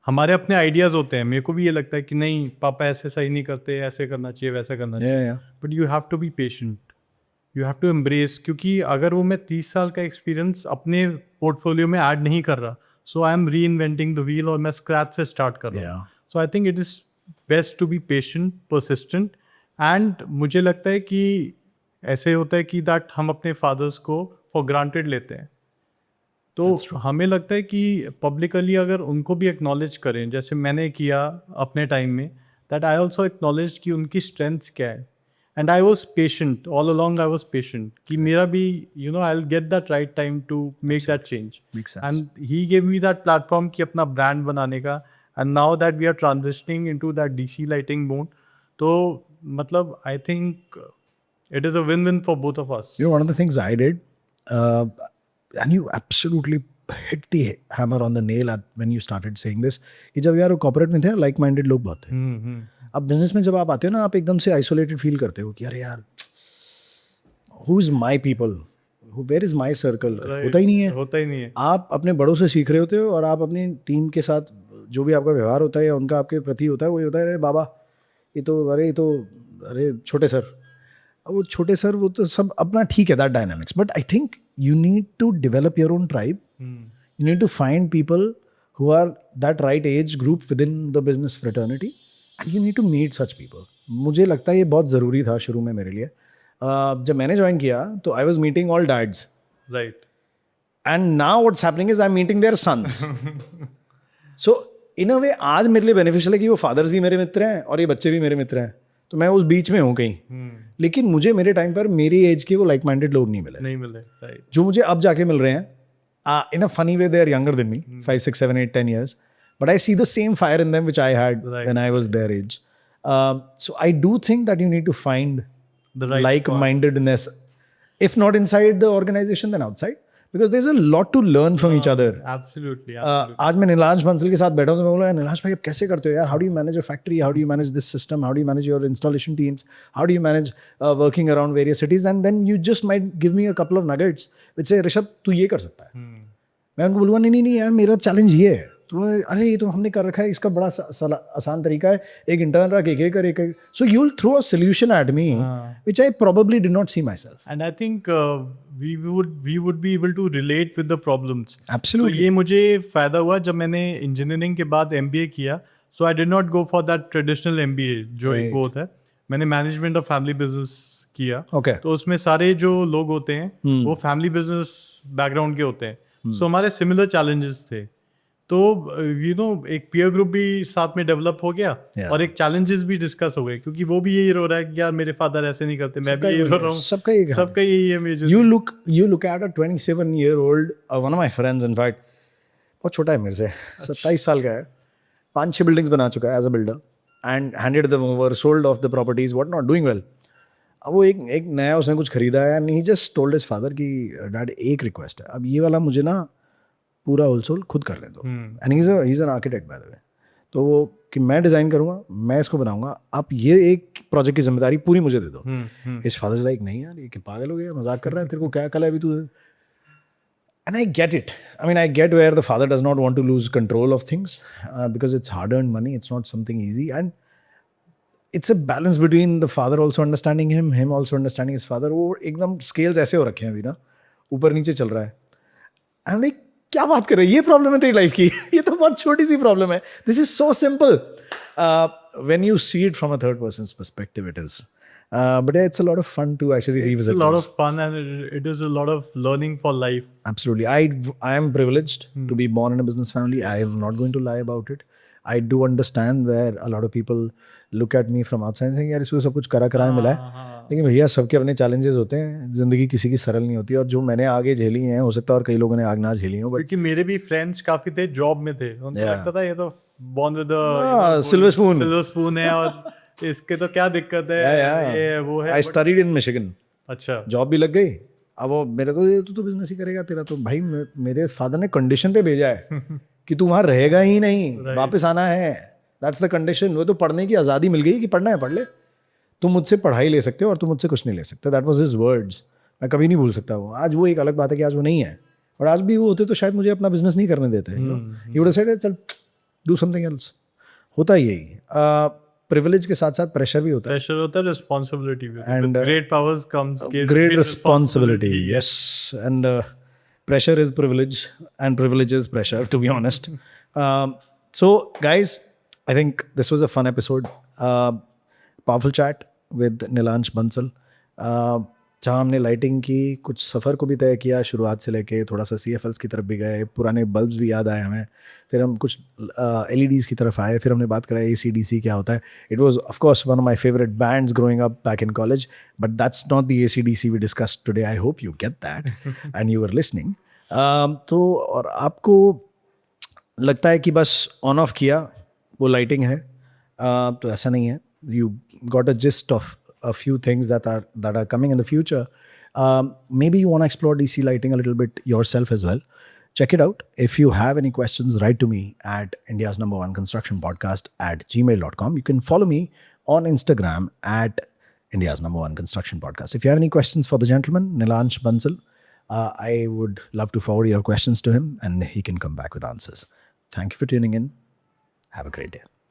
हमारे अपने आइडियाज़ होते हैं. मेरे को भी ये लगता है कि नहीं पापा ऐसे सही नहीं करते, ऐसे करना चाहिए, वैसा करना चाहिए. But you have to be patient, you have to embrace. क्योंकि अगर वो मैं 30 साल का एक्सपीरियंस अपने पोर्टफोलियो में ऐड नहीं कर रहा, so I am reinventing the wheel और मैं स्क्रैच से स्टार्ट कर रहा हूँ. So I think it is best to be patient, persistent. And मुझे लगता है कि ऐसे होता है कि दैट हम अपने फादर्स को फॉर ग्रांटेड लेते हैं. तो हमें लगता है कि पब्लिकली अगर उनको भी एक्नॉलेज करें, जैसे मैंने किया अपने टाइम में, दैट आई ऑल्सो एक्नॉलेज कि उनकी स्ट्रेंथ्स क्या है, and I was patient all along, I was patient कि मेरा भी I will get that right time to make that change, Makes sense. And he gave me that platform कि अपना ब्रांड बनाने का, and now that we are transitioning into that DC lighting mode, तो मतलब I think it is a win-win for both of us. One of the things I did, and you absolutely hit the hammer on the nail when you started saying this, कि जब यार कॉर्पोरेट में थे लाइक माइंडेड लोग बहुत थे. अब बिजनेस में जब आप आते हो ना, आप एकदम से आइसोलेटेड फील करते हो कि अरे यार who is my people, where is my circle. होता ही नहीं है. आप अपने बड़ों से सीख रहे होते हो और आप अपनी टीम के साथ जो भी आपका व्यवहार होता है या उनका आपके प्रति होता है, वही होता है अरे बाबा ये तो अरे छोटे सर. अब वो छोटे सर वो तो सब अपना ठीक है, that dynamics, but I think you need to develop your own tribe. You need to find people who are that right age group within the business fraternity, and you need to meet such people. मुझे लगता है ये बहुत ज़रूरी था शुरू में मेरे लिए. जब मैंने ज्वाइन किया तो I was meeting all dads, right, and now what's happening is I am meeting their sons. So in a way आज मेरे लिए बेनिफिशियल है कि वो फादर्स भी मेरे मित्र हैं और ये बच्चे भी मेरे मित्र हैं, तो मैं उस बीच में हूँ कहीं. लेकिन मुझे मेरे टाइम पर मेरी एज के वो लाइक माइंडेड लोग नहीं मिले, राइट. जो मुझे अब जाके मिल रहे हैं. In a funny way they are younger than me, 5, 6, 7, 8, 10 years, but I see the same fire in them which I had when I was their age. So I do think that you need to find The right like-mindedness, if not inside the organization, then outside, because there's a lot to learn from each other. Absolutely. आज मैं नीलांश बंसल के साथ बैठा हूँ तो मैं बोला नीलांश भाई अब कैसे करते हो यार, how do you manage a factory, how do you manage this system, how do you manage your installation teams, how do you manage working around various cities, and then you just might give me a couple of nuggets which से ऋषभ तू ये कर सकता है. मैं उनको बोलूँगा नहीं यार मेरा चैलेंज ये है. तो अरे ये तो हमने कर रखा है, इसका बड़ा आसान तरीका है, एक इंटर्न रख एक कर. So you will throw a solution at me which I probably did not see myself. And I think we would be able to relate with the problems. Absolutely. तो ये मुझे फ़ायदा हुआ जब मैंने इंजीनियरिंग के बाद MBA किया. So I did not go for that traditional MBA जो एक वो होता है. मैंने मैनेजमेंट ऑफ फैमिली बिजनेस किया. Okay. तो उसमें सारे जो लोग होते हैं वो फैमिली बिजनेस बैकग्राउंड के होते हैं. So हमारे सिमिलर चैलेंजेस थे. तो एक पीयर ग्रुप भी साथ में डेवलप हो गया. Yeah. और एक चैलेंजेस भी डिस्कस हो गए, क्योंकि वो भी यही रो रहा है कि यार मेरे फादर ऐसे नहीं करते, मैं भी यही रो रहा हूँ, सबका यही है major. You look at a 27-year-old, one of my friends in fact, बहुत छोटा है मेरे से, 27 साल का है, 5-6 बिल्डिंग्स बना चुका है as a builder, and handed them over, sold off the properties, what not, doing well. अब वो एक नया उसने कुछ खरीदा है, and he just told his father कि डैड एक रिक्वेस्ट है, अब ये वाला मुझे ना पूरा होलसेल खुद कर ले दो. And he is an architect by the way. तो वो कि मैं डिज़ाइन करूँगा, मैं इसको बनाऊंगा, आप ये एक प्रोजेक्ट की जिम्मेदारी पूरी मुझे दे दो. इस फादर लाइक नहीं यार ये कि पागल हो गया, मजाक कर रहा है, तेरे को क्या कल है अभी तू. And I get it. I mean, I get where the father does not want to lose control of things because it's hard-earned money. It's not something easy. And it's a balance between the father also understanding him also understanding his father. वो एकदम scales ऐसे हो रखे हैं अभी ना, ऊपर नीचे चल रहा है. I'm like, क्या बात कर रहे हैं, ये प्रॉब्लम है तेरी लाइफ की, ये तो बहुत छोटी सी प्रॉब्लम है. This is so simple when you see it from a third persons perspective. It is but it's a lot of fun to actually revisit. It's a lot of fun, and it is a lot of learning for life. Absolutely. I am privileged to be born in a business family. I am not going to lie about it. I do understand where a lot of people look at me from outside and saying यार इसको सब कुछ करा मिला है. लेकिन भैया सबके अपने चैलेंजेस होते हैं, जिंदगी किसी की सरल नहीं होती, और जो मैंने आगे झेली हैं हो सकता है और कई लोगों ने आग ना झेली हो. क्योंकि मेरे भी फ्रेंड्स काफी थे, जॉब में थे, उनको लगता था ये तो born with सिल्वर स्पून है और इसके तो क्या दिक्कत है, ये वो है. I studied in Michigan. अच्छा, जॉब भी लग गई. अब वो मेरे तो ये तो बिजनेस ही करेगा तेरा, तो भाई मेरे फादर ने कंडीशन पे भेजा है कि तू वहाँ रहेगा ही नहीं, वापस आना है. That's the condition. वो तो पढ़ने की आज़ादी मिल गई कि पढ़ना है पढ़ ले, तुम मुझसे पढ़ाई ले सकते हो और तुम मुझसे कुछ नहीं ले सकते. That was his words. मैं कभी नहीं भूल सकता वो. आज वो एक अलग बात है कि आज वो नहीं है, और आज भी वो होते तो शायद मुझे अपना बिजनेस नहीं करने देते. ही वुड सेड चल डू समथिंग एल्स. होता ही यही. प्रिविलेज के साथ साथ प्रेशर भी होता है. प्रेशर होता है, रिस्पॉन्सिबिलिटी भी. And great powers comes great responsibility. Yes. And pressure is privilege and privilege is pressure, to be honest. So guys, I think this was a fun episode. Powerful chat with Nilansh Bansal. जहाँ हमने लाइटिंग की कुछ सफ़र को भी तय किया शुरुआत से लेके, थोड़ा सा CFLs की तरफ भी गए, पुराने बल्ब्स भी याद आए हमें, फिर हम कुछ LEDs की तरफ आए, फिर हमने बात करा AC/DC क्या होता है. It was of course one of my favourite bands growing up back in college, but that's not the AC/DC we discussed today. I hope you get that and you are listening. तो और आपको लगता है कि बस ऑन ऑफ किया वो लाइटिंग है, तो ऐसा नहीं है. You got a gist of a few things that are coming in the future. Maybe you want to explore DC lighting a little bit yourself as well. Check it out. If you have any questions, write to me at India's #1 construction podcast @gmail.com. You can follow me on Instagram at India's #1 construction podcast. If you have any questions for the gentleman, Nilansh Bansal, I would love to forward your questions to him and he can come back with answers. Thank you for tuning in. Have a great day.